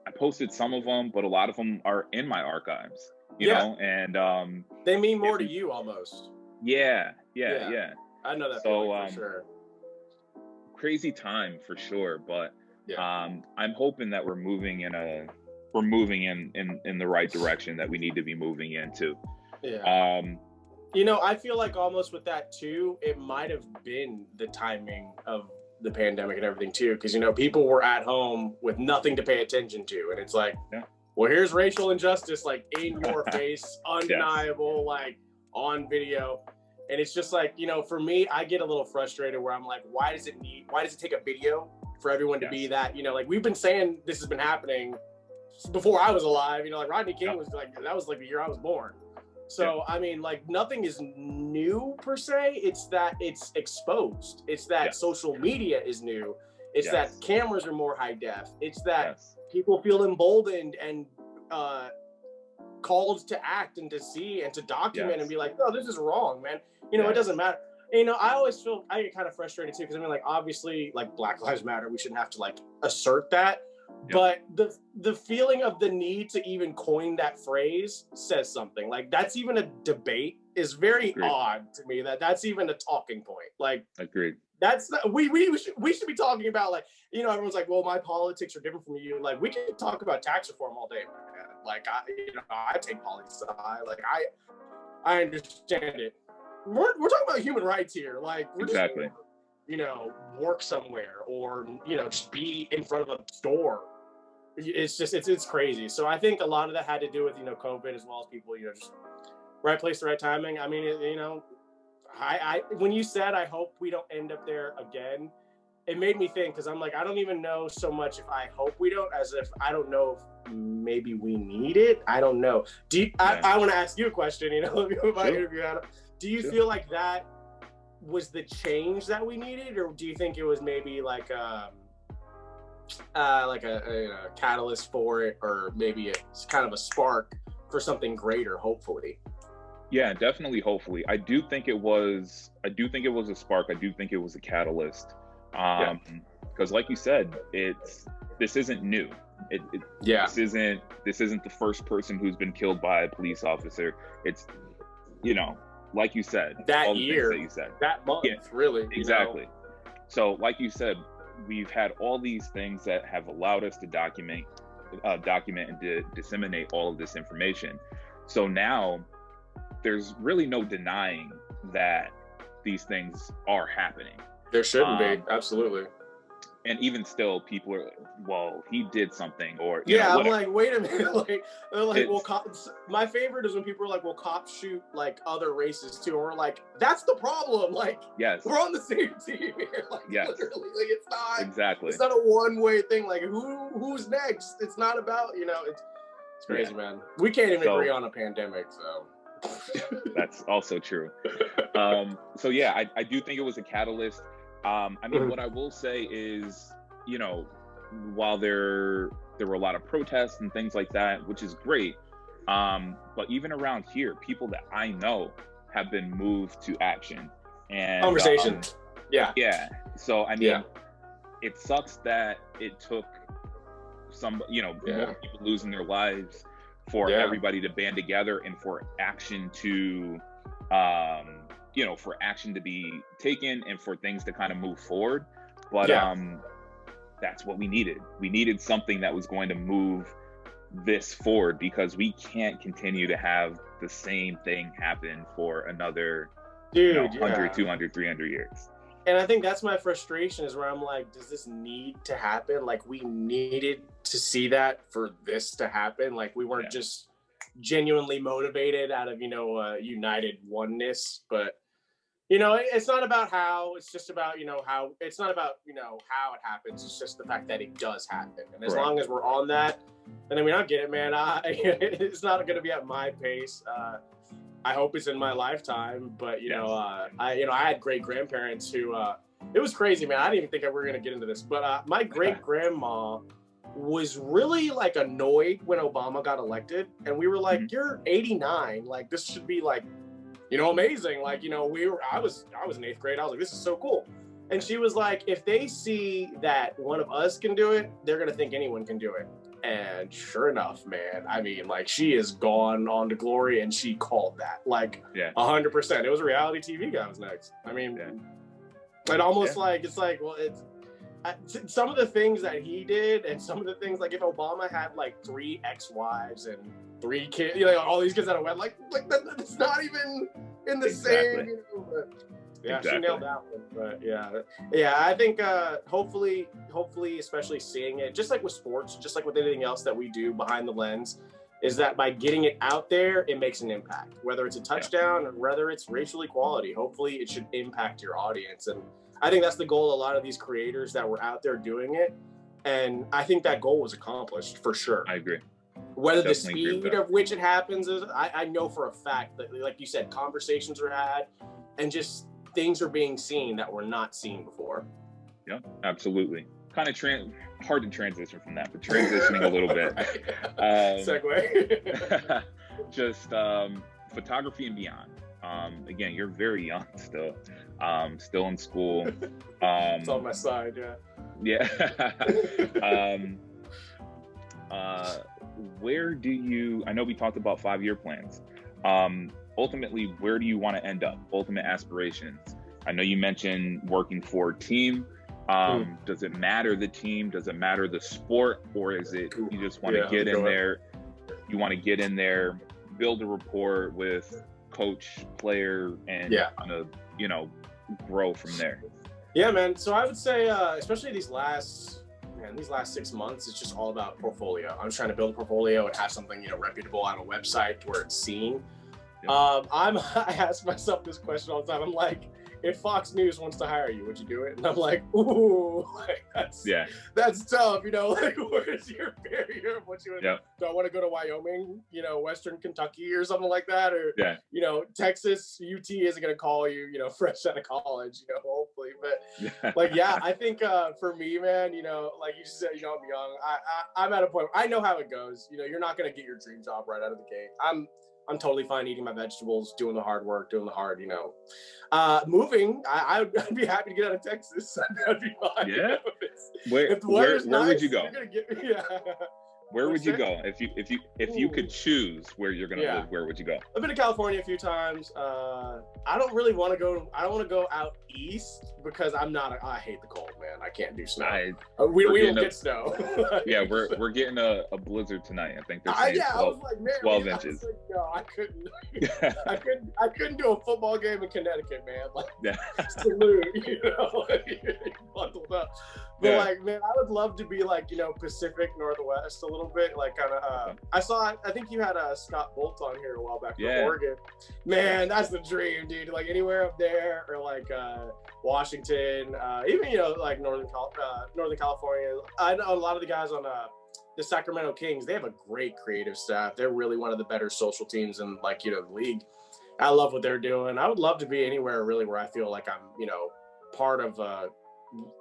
I posted some of them, but a lot of them are in my archives, you know, and they mean more to you almost. Yeah. I know that so, for sure. Crazy time for sure, but I'm hoping that we're moving in moving in the right direction that we need to be moving into. Yeah. You know, I feel like almost with that too, it might have been the timing of the pandemic and everything too, because, you know, people were at home with nothing to pay attention to, and it's like, well, here's racial injustice, like in your face, undeniable, like on video. And it's just like, you know, for me, I get a little frustrated where I'm like, why does it take a video for everyone to be that, you know, like we've been saying this has been happening before I was alive, you know, like Rodney King was like, that was like the year I was born. So, I mean, like nothing is new per se. It's that it's exposed. It's that social media is new. It's that cameras are more high def. It's that people feel emboldened and called to act and to see and to document and be like, no, this is wrong, man. You know, it doesn't matter. And, you know, I always feel, I get kind of frustrated too, because I mean, like, obviously, like Black Lives Matter, we shouldn't have to like assert that. But the feeling of the need to even coin that phrase says something. Like that's even a debate is very odd to me. That's even a talking point. Like agreed. That's not, we should be talking about, like, you know, everyone's like, well, my politics are different from you. Like we can talk about tax reform all day, man. Like I take poli sci. Like I understand it. We're talking about human rights here. Like we're just, you know, work somewhere or, you know, just be in front of a store. It's just, it's crazy. So I think a lot of that had to do with, you know, COVID, as well as people, you know, just right place, the right timing. I mean, you know, I when you said, I hope we don't end up there again, it made me think, because I'm like, I don't even know so much if I hope we don't, as if I don't know if maybe we need it. I don't know. I want to ask you a question, you know, if I interview Adam. Do you feel like that was the change that we needed, or do you think it was maybe like a catalyst for it, or maybe it's kind of a spark for something greater, hopefully? Yeah, definitely. Hopefully, I do think it was a spark. I do think it was a catalyst. Because like you said, this isn't new. This isn't the first person who's been killed by a police officer. It's, you know, like you said, that all year, that you said, that month, really. Exactly. You know? So like you said, we've had all these things that have allowed us to document and disseminate all of this information. So now there's really no denying that these things are happening. There shouldn't be, absolutely. And even still, people are, well, he did something, or I'm like, wait a minute, like, they're like, well, cops. My favorite is when people are like, well, cops shoot like other races too, and we're like, that's the problem. Like, we're on the same team here. Like, literally, like it's not It's not a one-way thing. Like, who's next? It's not about, you know, it's crazy, man. We can't even agree on a pandemic, so. That's also true. So yeah, I do think it was a catalyst. I mean, what I will say is, you know, while there were a lot of protests and things like that, which is great, but even around here, people that I know have been moved to action and conversation. So I mean, it sucks that it took some, you know, more people losing their lives for everybody to band together and for action to you know, for action to be taken and for things to kind of move forward. But that's what we needed. We needed something that was going to move this forward, because we can't continue to have the same thing happen for another 100, 200, 300 years. And I think that's my frustration, is where I'm like, does this need to happen? Like, we needed to see that for this to happen. Like, we weren't just genuinely motivated out of, you know, united oneness. But, you know, it's not about how, it's just about, you know, how, it's not about, you know, how it happens. It's just the fact that it does happen. And as long as we're on that, and I mean, I get it, man. It's not going to be at my pace. I hope it's in my lifetime, but you know, I had great grandparents who, it was crazy, man. I didn't even think we were gonna get into this, but my great grandma was really like annoyed when Obama got elected, and we were like, "You're 89, like this should be like, you know, amazing." Like, you know, I was in 8th grade. I was like, "This is so cool," and she was like, "If they see that one of us can do it, they're gonna think anyone can do it." And sure enough, man, I mean, like, she is gone on to glory, and she called that, like, 100%. It was a reality TV guy was next. I mean, it almost like, it's like, well, it's, some of the things that he did, and some of the things, like if Obama had like 3 ex-wives and 3 kids, you know, all these kids out of wedlock, like that's not even in the same. You know, but yeah, exactly. She nailed that one. But yeah, I think hopefully, especially seeing it, just like with sports, just like with anything else that we do behind the lens, is that by getting it out there, it makes an impact. Whether it's a touchdown or whether it's racial equality, hopefully it should impact your audience. And I think that's the goal of a lot of these creators that were out there doing it. And I think that goal was accomplished for sure. I agree. Whether the speed of which it happens is, I know for a fact that, like you said, conversations are had and just things are being seen that were not seen before. Yeah, absolutely. Kind of hard to transition from that, but transitioning a little bit. Segue. Just photography and beyond. Again, you're very young still. Still in school. It's on my side, yeah. Where do you, I know we talked about 5-year plans. Ultimately, where do you want to end up? Ultimate aspirations. I know you mentioned working for a team. Does it matter the team? Does it matter the sport? Or is it you just want to get in there? You want to get in there, build a rapport with coach, player, and kind of, you know, grow from there. Yeah, man. So I would say, especially these last 6 months, it's just all about portfolio. I'm just trying to build a portfolio and have something, you know, reputable on a website where it's seen. I ask myself this question all the time. I'm like, if Fox News wants to hire you, would you do it? And I'm like, ooh, like that's tough, you know, like where's your barrier of what you do? I want to go to Wyoming, you know, Western Kentucky or something like that, or you know, Texas, UT isn't gonna call you, you know, fresh out of college, you know, hopefully. But like, I think for me, man, you know, like you said, you know, I'm young. I'm at a point where I know how it goes. You know, you're not gonna get your dream job right out of the gate. I'm totally fine eating my vegetables, doing the hard work, doing the hard, you know. Moving, I'd be happy to get out of Texas. That'd be fine. Yeah. If the weather's where nice, would you go? You're gonna get, Where would you go if you could choose where you're gonna live? Where would you go? I've been to California a few times. I don't really want to go. I don't want to go out east because I hate the cold, man. I can't do snow. We don't get snow. Yeah, we're getting a blizzard tonight. I think they're saying 12 inches. Like, no, I couldn't. I couldn't do a football game in Connecticut, man. Like, salute, you know, bundled up. But like, man, I would love to be like, you know, Pacific Northwest a little bit, like kind of. I think you had Scott Bolt on here a while back from Oregon. Man, that's the dream, dude. Like anywhere up there, or like Washington, even, you know, like Northern California. I know a lot of the guys on the Sacramento Kings. They have a great creative staff. They're really one of the better social teams in, like, you know, the league. I love what they're doing. I would love to be anywhere really where I feel like I'm, you know, part of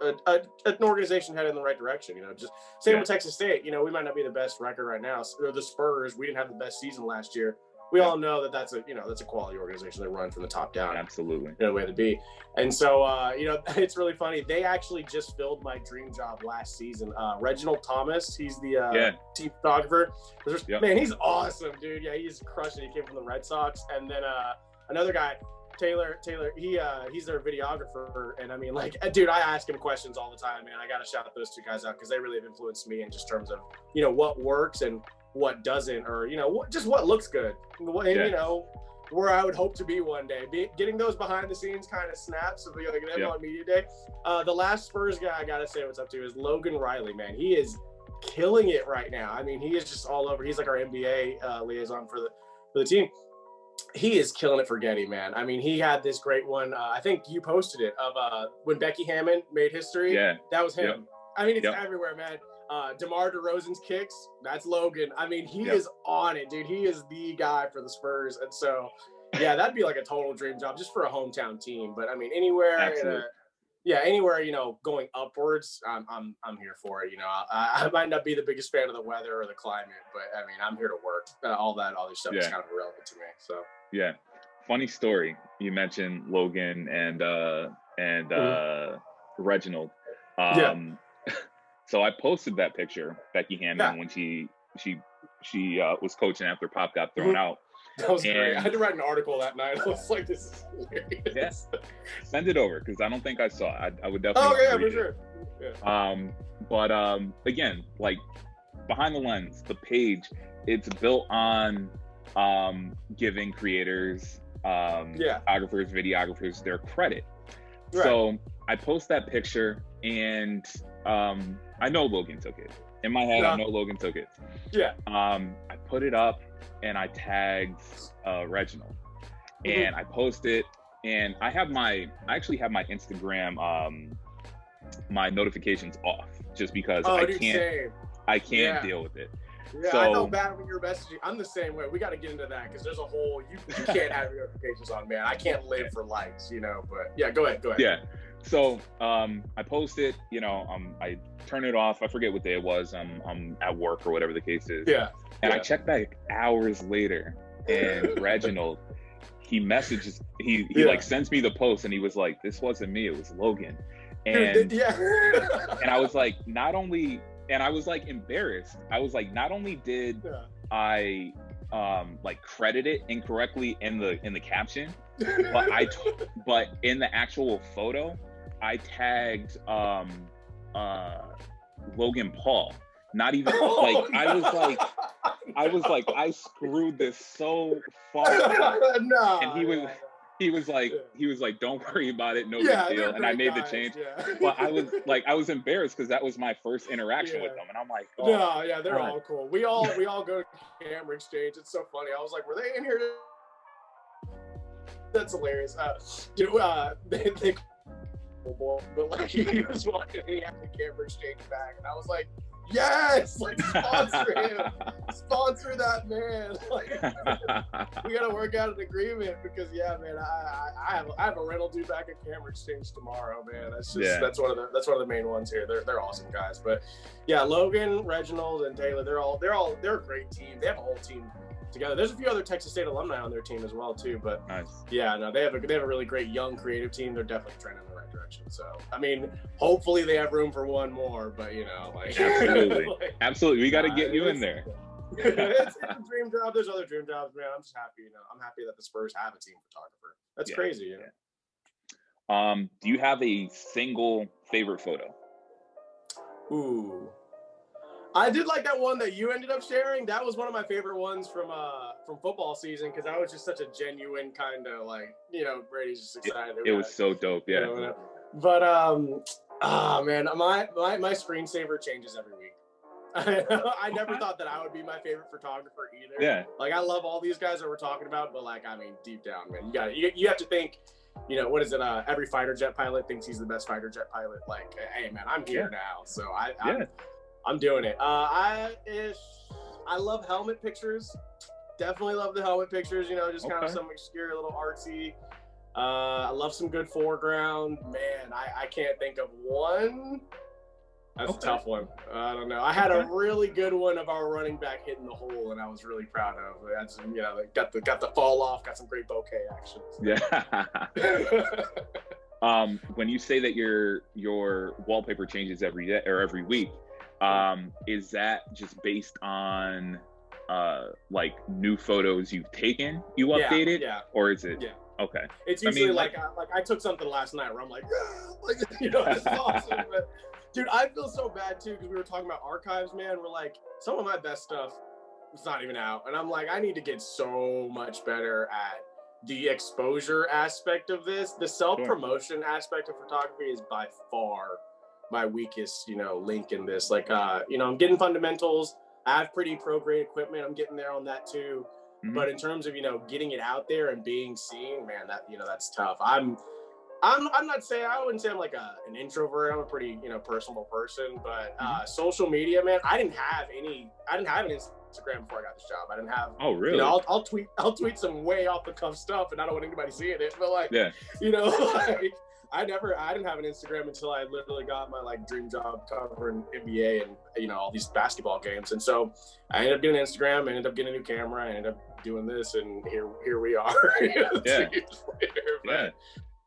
an organization headed in the right direction. You know, just same with Texas State. You know, we might not be the best record right now. Or the Spurs, we didn't have the best season last year. We all know that that's a quality organization that run from the top down. Absolutely. You know, the way to be. And so, you know, it's really funny. They actually just filled my dream job last season. Reginald Thomas, he's the team photographer. Man, he's awesome, dude. Yeah, he's crushing. He came from the Red Sox. And then another guy, Taylor, he's their videographer. And I mean, like, dude, I ask him questions all the time, man. I got to shout those two guys out because they really have influenced me in just terms of, you know, what works and what doesn't, or, you know, just what looks good. And, you know, where I would hope to be one day. Getting those behind the scenes kind of snaps of, like, an on media day. The last Spurs guy I got to say what's up to is Logan Riley, man. He is killing it right now. I mean, he is just all over. He's like our NBA liaison for the team. He is killing it for Getty, man. I mean, he had this great one. I think you posted it of when Becky Hammond made history. Yeah, that was him. Yep. I mean, it's everywhere, man. DeMar DeRozan's kicks, that's Logan. I mean, he is on it, dude. He is the guy for the Spurs. And so, yeah, that'd be like a total dream job just for a hometown team. But I mean, anywhere, anywhere, you know, going upwards, I'm here for it. You know, I might not be the biggest fan of the weather or the climate, but I mean, I'm here to work. All that other stuff is kind of irrelevant to me. So funny story. You mentioned Logan and Reginald. So I posted that picture, Becky Hammond, when she was coaching after Pop got thrown out. That was great. I had to write an article that night. I was like, this is hilarious. Send it over because I don't think I saw it. I would definitely. For sure. But again, like behind the lens, the page, it's built on giving creators, photographers, videographers their credit. Right. So I post that picture, and I know Logan took it. In my head, I know Logan took it. Yeah. I put it up, and I tagged Reginald, and I post it, and I actually have my Instagram, my notifications off, just because I can't deal with it. Yeah, so, I felt bad when you were messaging. I'm the same way. We got to get into that, because there's a whole, you can't have your notifications on, man. I can't live for likes, but yeah, go ahead. Yeah. So I post it, I turn it off. I forget what day it was. I'm at work or whatever the case is. Yeah. And I check back hours later, and Reginald, he messages, he like sends me the post, and he was like, "This wasn't me, it was Logan." And and I was like, and I was like embarrassed. I was like, not only did I like credit it incorrectly in the caption, but in the actual photo, I tagged Logan Paul. Not even I was like, I screwed this so far. And he was like, "Don't worry about it, no big deal." And I made the change. But I was embarrassed, because that was my first interaction with them, and I'm like, "Oh, they're all cool. We all go to camera exchange. It's so funny. I was like, "Were they in here?" That's hilarious. They but like, he was walking, and he had the camera exchange back, and I was like, "Yes, like, sponsor him, sponsor that man." Like, we gotta work out an agreement, because man, I have a rental due back at camera exchange tomorrow, man. That's just that's one of the main ones here. They're awesome guys. But yeah, Logan, Reginald, and Taylor, they're a great team. They have a whole team together. There's a few other Texas State alumni on their team as well too. But nice. Yeah, no, they have a really great young creative team. They're definitely trending in the right direction. So I mean, hopefully they have room for one more. But absolutely, absolutely, we got to get you in there. It's a dream job. There's other dream jobs, man. I'm just happy. I'm happy that the Spurs have a team photographer. That's crazy. Do you have a single favorite photo? Ooh. I did like that one that you ended up sharing. That was one of my favorite ones from football season, because that was just such a genuine kind of Brady's just excited. It was so dope, yeah. But man, my screensaver changes every week. I never thought that I would be my favorite photographer either. Yeah. Like, I love all these guys that we're talking about, but deep down, man, you have to think. What is it? Every fighter jet pilot thinks he's the best fighter jet pilot. Like, hey, man, I'm here now, so I'm doing it. I love helmet pictures. Definitely love the helmet pictures. Just kind of some obscure, little artsy. I love some good foreground. Man, I can't think of one. That's a tough one. I don't know. I had a really good one of our running back hitting the hole, and I was really proud of. That's got the fall off. Got some great bokeh action. Yeah. When you say that your wallpaper changes every day or every week, is that just based on new photos you've taken, you update it? Yeah. Or is it? Yeah. Okay. It's usually I took something last night where I'm like, this is awesome. But dude, I feel so bad too, because we were talking about archives, man. We're like, some of my best stuff is not even out, and I'm like, I need to get so much better at the exposure aspect of this. The self-promotion aspect of photography is by far my weakest, link in this. I'm getting fundamentals. I have pretty pro grade equipment. I'm getting there on that too. Mm-hmm. But in terms of, getting it out there and being seen, man, that's tough. I'm not saying, I wouldn't say I'm like an introvert. I'm a pretty, personable person, but social media, man, I didn't have an Instagram before I got this job. I didn't have, oh really? I'll tweet some way off the cuff stuff, and I don't want anybody seeing it, but I didn't have an Instagram until I literally got my dream job covering NBA and all these basketball games. And so I ended up getting an Instagram, I ended up getting a new camera, I ended up doing this, and here we are.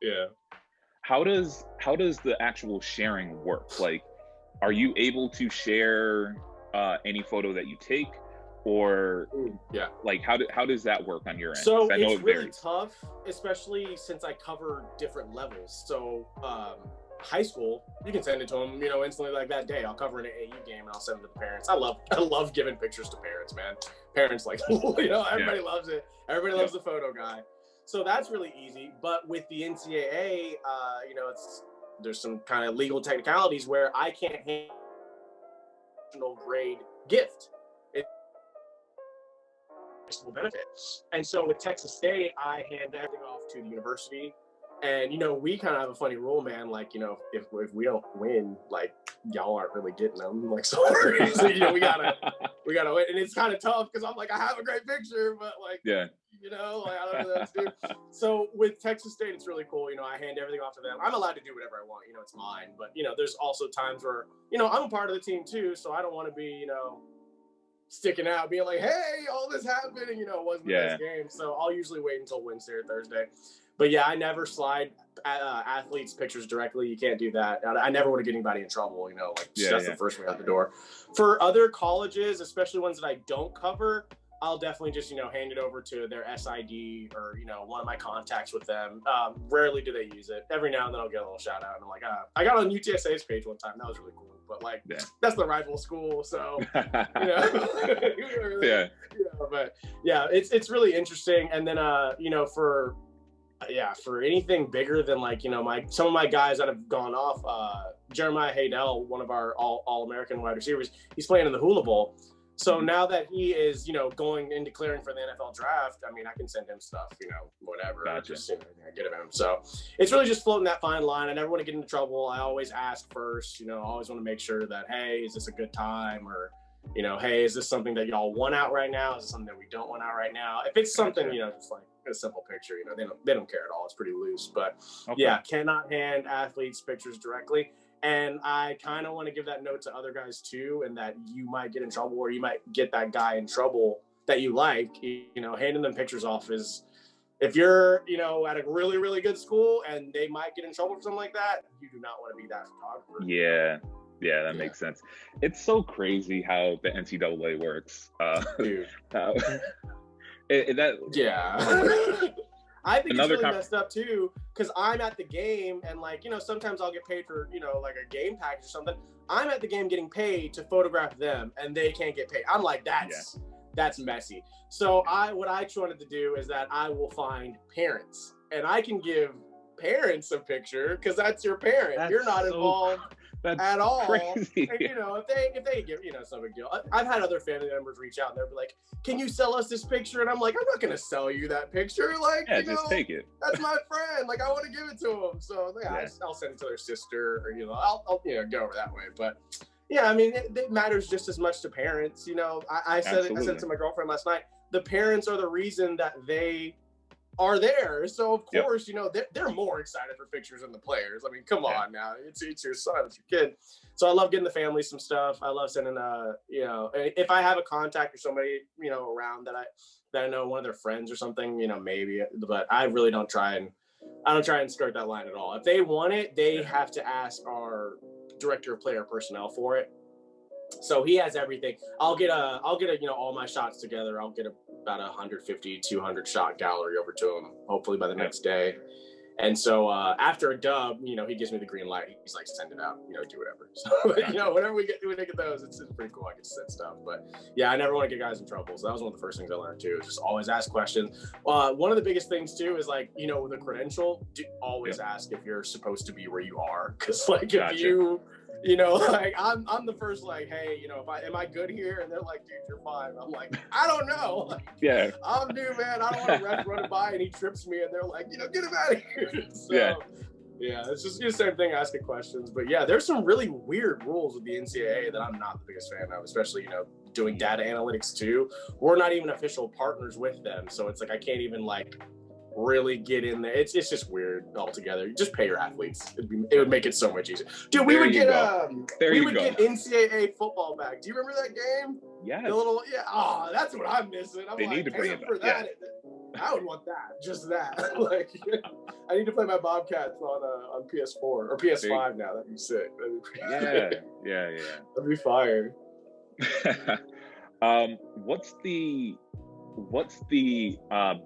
Yeah. How does the actual sharing work? Like, are you able to share any photo that you take? Or how does that work on your end? So it's really tough, especially since I cover different levels. So high school, you can send it to them, instantly, like that day. I'll cover an AAU game and I'll send it to the parents. I love giving pictures to parents, man. Parents like, everybody loves it. Everybody loves the photo guy. So that's really easy. But with the NCAA, there's some kind of legal technicalities where I can't handle grade gift. Benefits. And so with Texas State, I hand everything off to the university. And, we kind of have a funny rule, man. Like, if we don't win, like, y'all aren't really getting them. Like, so we gotta win. And it's kind of tough because I'm like, I have a great picture, but like, I don't know what to do. So with Texas State, it's really cool. I hand everything off to them. I'm allowed to do whatever I want. It's mine. But, there's also times where, I'm a part of the team too. So I don't want to be, sticking out, being like, hey, all this happened, and it wasn't the best game. So I'll usually wait until Wednesday or Thursday. But yeah, I never slide athletes' pictures directly. You can't do that. I never want to get anybody in trouble, that's the first way out the door. For other colleges, especially ones that I don't cover, I'll definitely just, hand it over to their SID or, one of my contacts with them. Rarely do they use it. Every now and then I'll get a little shout out. And I'm like, I got on UTSA's page one time. That was really cool. But like, that's the rival school. So, but yeah, it's really interesting. And then, for anything bigger than like, some of my guys that have gone off, Jeremiah Haydell, one of our all-American wide receivers, he's playing in the Hula Bowl. So now that he is, going and declaring for the NFL draft, I mean, I can send him stuff, whatever. Gotcha. Just get it him. So it's really just floating that fine line. I never want to get into trouble. I always ask first, I always want to make sure that, hey, is this a good time? Or, hey, is this something that y'all want out right now? Is it something that we don't want out right now? If it's something, just like a simple picture, they don't care at all. It's pretty loose. But cannot hand athletes pictures directly. And I kind of want to give that note to other guys too, and that you might get in trouble or you might get that guy in trouble that you like, handing them pictures off is, if you're, at a really, really good school and they might get in trouble for something like that, you do not want to be that photographer. Yeah, that makes sense. It's so crazy how the NCAA works. Dude. I think it's really messed up too, because I'm at the game and like, sometimes I'll get paid for, like a game package or something. I'm at the game getting paid to photograph them and they can't get paid. I'm like, that's messy. So what I wanted to do is that I will find parents and I can give parents a picture because that's your parent. You're not involved at all. Crazy. And, if they give, it's no big deal. I've had other family members reach out and they'll be like, can you sell us this picture? And I'm like, I'm not going to sell you that picture. Like, just take it. That's my friend. Like, I want to give it to them. So I'll send it to their sister or, I'll go over that way. But yeah, I mean, it matters just as much to parents. I said it to my girlfriend last night. The parents are the reason that they are there. So of course, they're more excited for pictures than the players. I mean, come on now. It's your son, it's your kid. So I love getting the family some stuff. I love sending if I have a contact or somebody, around that I know, one of their friends or something, maybe, but I really don't try and skirt that line at all. If they want it, they have to ask our director of player personnel for it. So he has everything. I'll get all my shots together. I'll get about 150, 200 shot gallery over to him, hopefully by the next day. And so after a dub, he gives me the green light. He's like, send it out, do whatever. So, whenever we get those, it's pretty cool. I get to send stuff. But yeah, I never want to get guys in trouble. So that was one of the first things I learned too, is just always ask questions. One of the biggest things too is like, with a credential, always ask if you're supposed to be where you are. Cause like if you, like I'm the first like, hey, am I good here? And they're like, dude, you're fine. I'm like, I don't know. Like, I'm new, man. I don't want a ref running by and he trips me and they're like, get him out of here. So it's just the same thing, asking questions. But yeah, there's some really weird rules with the NCAA that I'm not the biggest fan of, especially, doing data analytics too. We're not even official partners with them. So it's like, I can't even like really get in there. It's just weird altogether. Just pay your athletes. It would make it so much easier. Dude, we would get NCAA football back. Do you remember that game? Yeah. The little that's what I'm missing. They need to bring it for that. I would want that. Just that. Like, I need to play my Bobcats on PS4 or PS5 now. That'd be sick. That'd be fire. What's the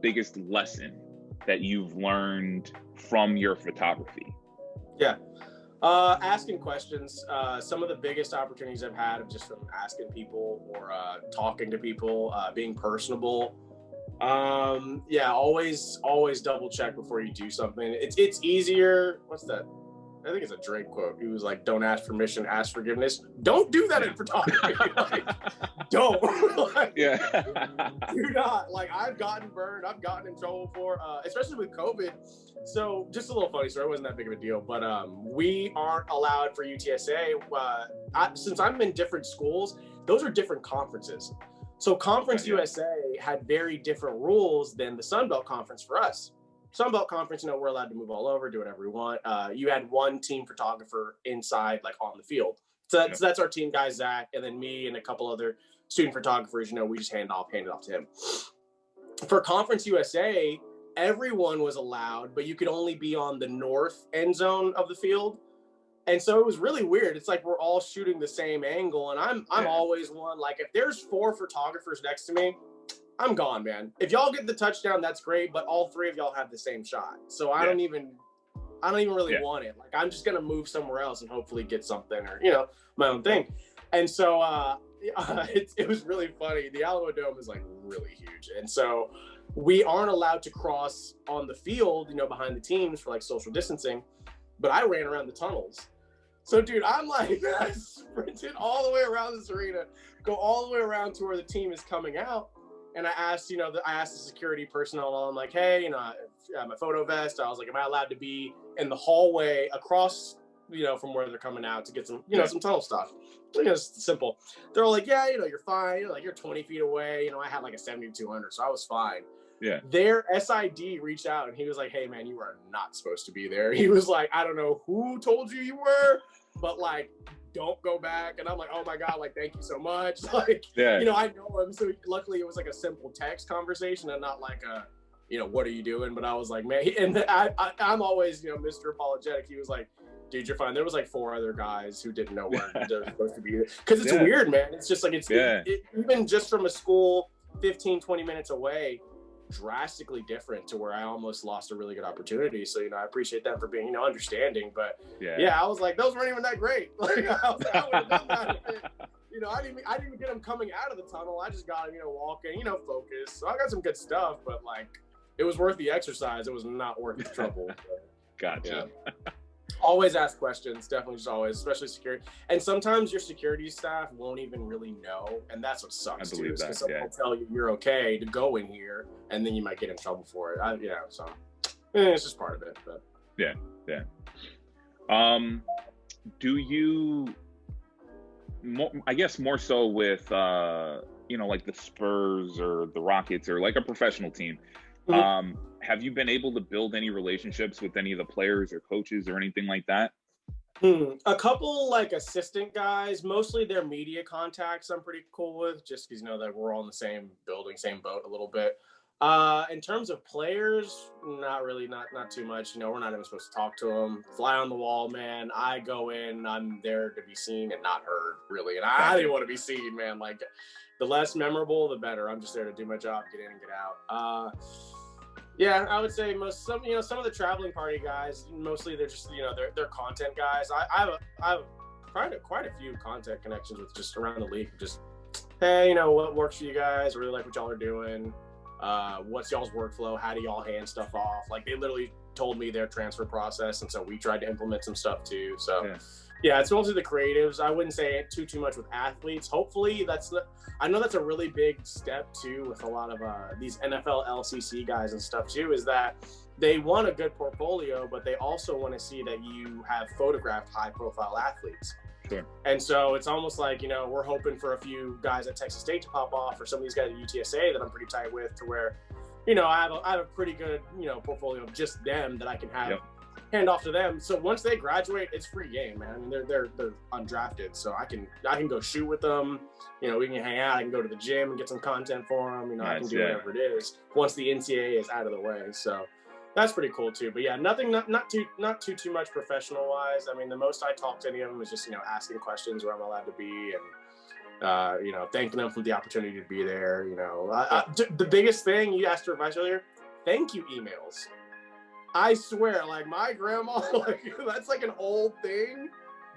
biggest lesson that you've learned from your photography? Yeah. Asking questions. Some of the biggest opportunities I've had of just from asking people or talking to people, being personable. Yeah, always double check before you do something. It's easier. What's that? I think it's a Drake quote. He was like, "Don't ask permission, ask forgiveness." Don't do that in photography. Like, don't. Like, Yeah. do not. Like, I've gotten burned. I've gotten in trouble for, especially with COVID. So, just a little funny story. It wasn't that big of a deal, but we aren't allowed for UTSA. Since I'm in different schools, those are different conferences. So, Conference USA had very different rules than the Sun Belt Conference for us. Sun Belt Conference, we're allowed to move all over, do whatever we want. You had one team photographer inside, like on the field. So that's our team guy, Zach, and then me and a couple other student photographers. We just hand it off to him. For Conference USA, everyone was allowed, but you could only be on the north end zone of the field. And so it was really weird. It's like we're all shooting the same angle, and I'm always one. Like, if there's 4 photographers next to me, I'm gone, man. If y'all get the touchdown, that's great, but all 3 of y'all have the same shot. So I don't even really want it. Like, I'm just gonna move somewhere else and hopefully get something or my own thing. And so it was really funny. The Alamo Dome is like really huge, and so we aren't allowed to cross on the field, behind the teams for like social distancing. But I ran around the tunnels. So, dude, I'm like, I sprinted all the way around this arena, go all the way around to where the team is coming out. And I asked, the security personnel, I'm like, hey, I have my photo vest. I was like, am I allowed to be in the hallway across, from where they're coming out to get some, some tunnel stuff? It's simple. They're all like, yeah, you're fine. You're 20 feet away. I had like a 7200, so I was fine. Yeah. Their SID reached out and he was like, hey, man, you are not supposed to be there. He was like, I don't know who told you were, but like, don't go back. And I'm like, oh my God, like, thank you so much. Like, I know him. So luckily it was like a simple text conversation and not like a, what are you doing? But I was like, man, and I'm always, Mr. Apologetic. He was like, dude, you're fine. There was like 4 other guys who didn't know where they're supposed to be. Cause it's weird, man. It's just like, even just from a school 15, 20 minutes away, drastically different to where I almost lost a really good opportunity. So, I appreciate that for being, understanding. But I was like, those weren't even that great. Like, I would have done that. I didn't even get them coming out of the tunnel. I just got them, walking, focused. So I got some good stuff, but like, it was worth the exercise. It was not worth the trouble. But, gotcha. Always ask questions, definitely, just always, especially security. And sometimes your security staff won't even really know, and that's what sucks too. Because someone will tell you you're okay to go in here, and then you might get in trouble for it. So it's just part of it. But do you? I guess more so with like the Spurs or the Rockets or like a professional team. Mm-hmm. Have you been able to build any relationships with any of the players or coaches or anything like that? A couple like assistant guys, mostly their media contacts I'm pretty cool with, just because that we're all in the same building, same boat a little bit. In terms of players, not really, not too much. We're not even supposed to talk to them. Fly on the wall, man. I go in, I'm there to be seen and not heard, really. And I didn't want to be seen, man. Like, the less memorable, the better. I'm just there to do my job, get in and get out. I would say some of the traveling party guys, mostly they're just, they're content guys. I have quite a few content connections with just around the league. Just, hey, what works for you guys? I really like what y'all are doing. What's y'all's workflow? How do y'all hand stuff off? Like, they literally told me their transfer process, and so we tried to implement some stuff too. So it's mostly the creatives. I wouldn't say too much with athletes. Hopefully I know that's a really big step too with a lot of these NFL LCC guys and stuff too, is that they want a good portfolio, but they also want to see that you have photographed high profile athletes. Sure. And so it's almost like, we're hoping for a few guys at Texas State to pop off, or some of these guys at UTSA that I'm pretty tight with, to where, I have a pretty good, portfolio of just them that I can have hand off to them. So once they graduate, it's free game, man. I mean, they're undrafted, so I can go shoot with them. We can hang out. I can go to the gym and get some content for them. I can do whatever it is once the NCAA is out of the way. So that's pretty cool too. But nothing, not too much professional wise. I mean, the most I talk to any of them is just asking questions where I'm allowed to be, and thanking them for the opportunity to be there. The biggest thing you asked for advice earlier, thank you emails. I swear, like my grandma, like that's like an old thing.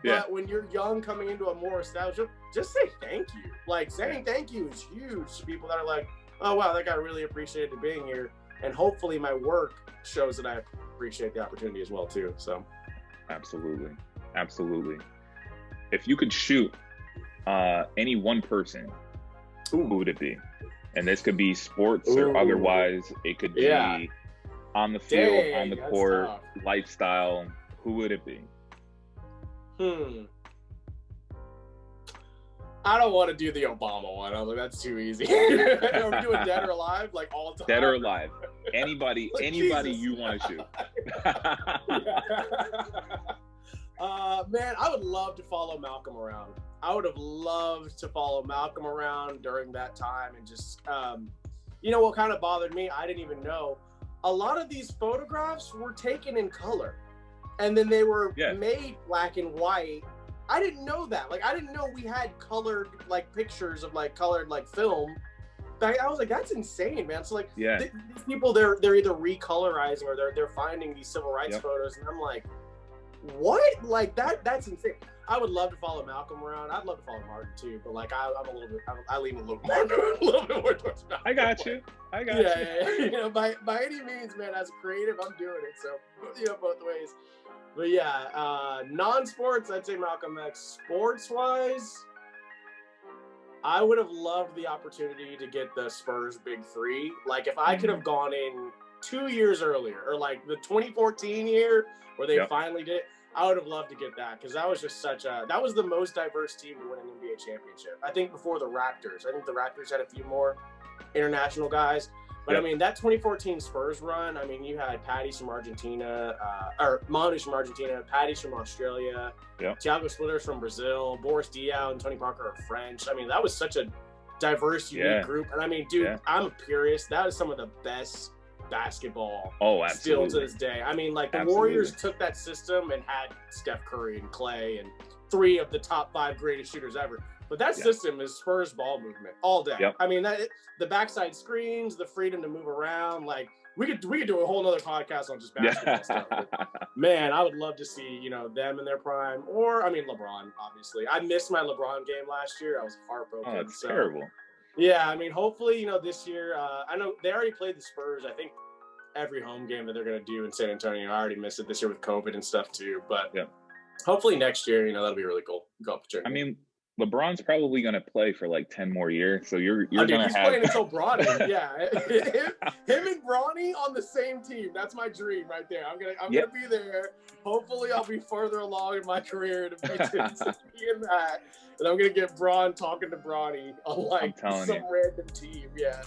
But when you're young, coming into a more established, just say thank you. Like saying thank you is huge to people that are like, oh wow, that guy really appreciated being here, and hopefully my work shows that I appreciate the opportunity as well too. So, absolutely. If you could shoot any one person, who would it be? And this could be sports or otherwise. It could be on the field, on the court, lifestyle. Who would it be? I don't want to do the Obama one. I was like, that's too easy. Are we doing dead or alive? Like all time? Dead or alive. Anybody, like, anybody Jesus. you want to shoot. Man, I would love to follow Malcolm around. I would have loved to follow Malcolm around during that time and just, you know, what kind of bothered me, I didn't even know. A lot of these photographs were taken in color and then they were made black and white. I didn't know that. Like, I didn't know we had colored, like, pictures of, like, colored, like, film. I was like, that's insane, man. So, like, these people, they're either recolorizing or they're finding these civil rights photos, and I'm like, what? Like, that's insane. I would love to follow Malcolm around. I'd love to follow Martin, too. But, like, I lean a little bit more towards Malcolm. I got you. Yeah. You know, by any means, man, as a creative, I'm doing it. So, you know, both ways. But yeah, non-sports, I'd say Malcolm X. Sports-wise, I would have loved the opportunity to get the Spurs Big Three. Like, if I could have gone in 2 years earlier, or like the 2014 year where they finally did it, I would have loved to get that, because that was just that was the most diverse team to win an NBA championship. I think before the Raptors. I think the Raptors had a few more international guys. But I mean, that 2014 Spurs run, I mean, you had Patty's from Argentina, or Manu's from Argentina, Patty's from Australia, Thiago Splitters from Brazil, Boris Diaw and Tony Parker are French. I mean, that was such a diverse, unique group. And I mean, dude, I'm a purist. That is some of the best basketball still to this day. I mean, like, the Warriors took that system and had Steph Curry and Clay and 3 of the top 5 greatest shooters ever. But that system is Spurs ball movement all day. I mean, the backside screens, the freedom to move around. Like, we could do a whole nother podcast on just basketball stuff. But, man, I would love to see, you know, them in their prime. Or, I mean, LeBron, obviously. I missed my LeBron game last year. I was heartbroken. Oh, it's terrible. Yeah, I mean, hopefully, you know, this year, I know they already played the Spurs. I think every home game that they're going to do in San Antonio. I already missed it this year with COVID and stuff too. But hopefully next year, you know, that'll be really cool. I mean, LeBron's probably going to play for like 10 more years. So you're going to have... He's playing until Bronny. Him and Bronny on the same team. That's my dream right there. I'm going to be there. Hopefully I'll be further along in my career to be in that. And I'm going to get Bron talking to Bronny on like some random team. Yeah.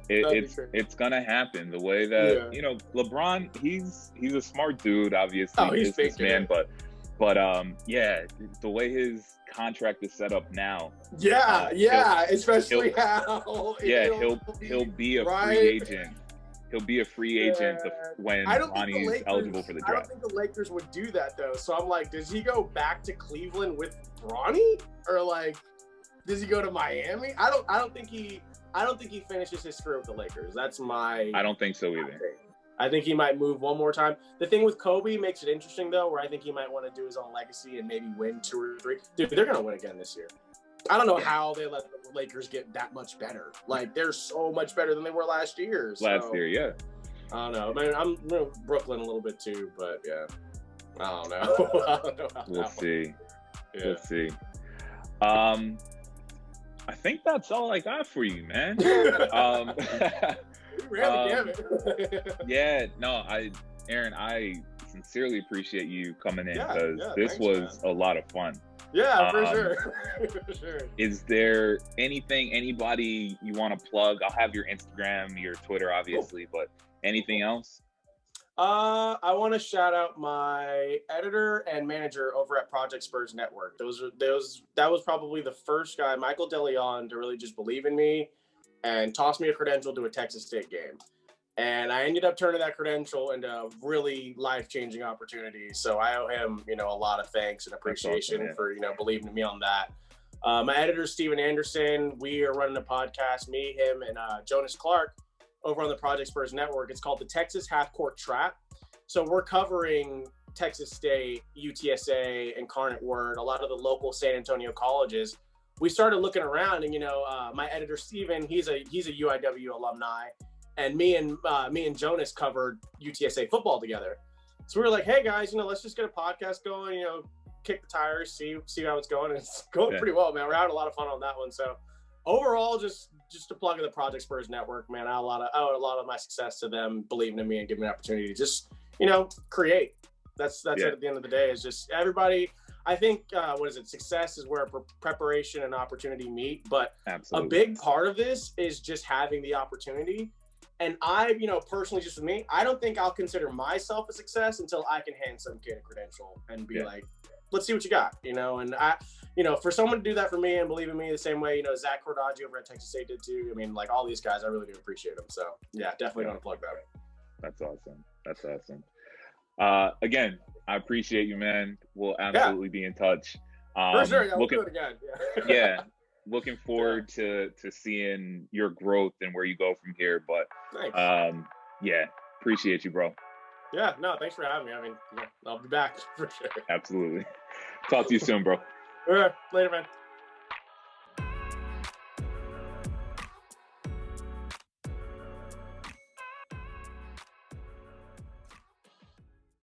It's gonna happen the way that you know, LeBron, he's a smart dude, obviously, he's businessman, but the way his contract is set up now, especially how he'll be a free agent. He'll be a free agent when Bronny's eligible for the draft. I don't think the Lakers would do that though. So I'm like, does he go back to Cleveland with Bronny, or like, does he go to Miami? I don't think he finishes his career with the Lakers. That's my... I don't think so either. I think he might move one more time. The thing with Kobe makes it interesting, though, where I think he might want to do his own legacy and maybe win 2 or 3. Dude, they're going to win again this year. I don't know how they let the Lakers get that much better. Like, they're so much better than they were last year. I don't know. I mean, I'm Brooklyn a little bit, too, but, yeah. I don't know. We'll see. We'll see. I think that's all I got for you, man. Aaron, I sincerely appreciate you coming in, because this was a lot of fun. Yeah, for sure. Is there anybody you want to plug? I'll have your Instagram, your Twitter, obviously, but anything else? I want to shout out my editor and manager over at Project Spurs Network. That was probably the first guy, Michael DeLeon, to really just believe in me and toss me a credential to a Texas State game. And I ended up turning that credential into a really life-changing opportunity. So I owe him, you know, a lot of thanks and appreciation for, you know, believing in me on that. My editor, Steven Anderson, we are running a podcast, me, him, and Jonas Clark, over on the Project Spurs Network. It's called the Texas Half Court Trap. So we're covering Texas State, UTSA, Incarnate Word, a lot of the local San Antonio colleges. We started looking around, and my editor Steven, he's a UIW alumni, and me and Jonas covered UTSA football together. So we were like, hey guys, let's just get a podcast going, kick the tires, see how it's going. And it's going pretty well, man. We're having a lot of fun on that one. So overall, just to plug in the Project Spurs network, man, I owe a lot of my success to them believing in me and giving me an opportunity to just, create. That's it at the end of the day. Is just everybody. I think success is where preparation and opportunity meet. But Absolutely. A big part of this is just having the opportunity. And I, personally, just with me, I don't think I'll consider myself a success until I can hand some kid a credential and be like, let's see what you got, and I, for someone to do that for me and believe in me the same way, Zach Cordaggio over at Texas State did too. I mean, like all these guys, I really do appreciate them. So yeah, definitely want to plug that. That's awesome. Again, I appreciate you, man. We'll absolutely be in touch. For sure. Yeah, we'll do it again. Yeah. Looking forward to seeing your growth and where you go from here. But thanks. Appreciate you, bro. Yeah, no, thanks for having me. I mean, I'll be back for sure. Absolutely. Talk to you soon, bro. All right, later, man.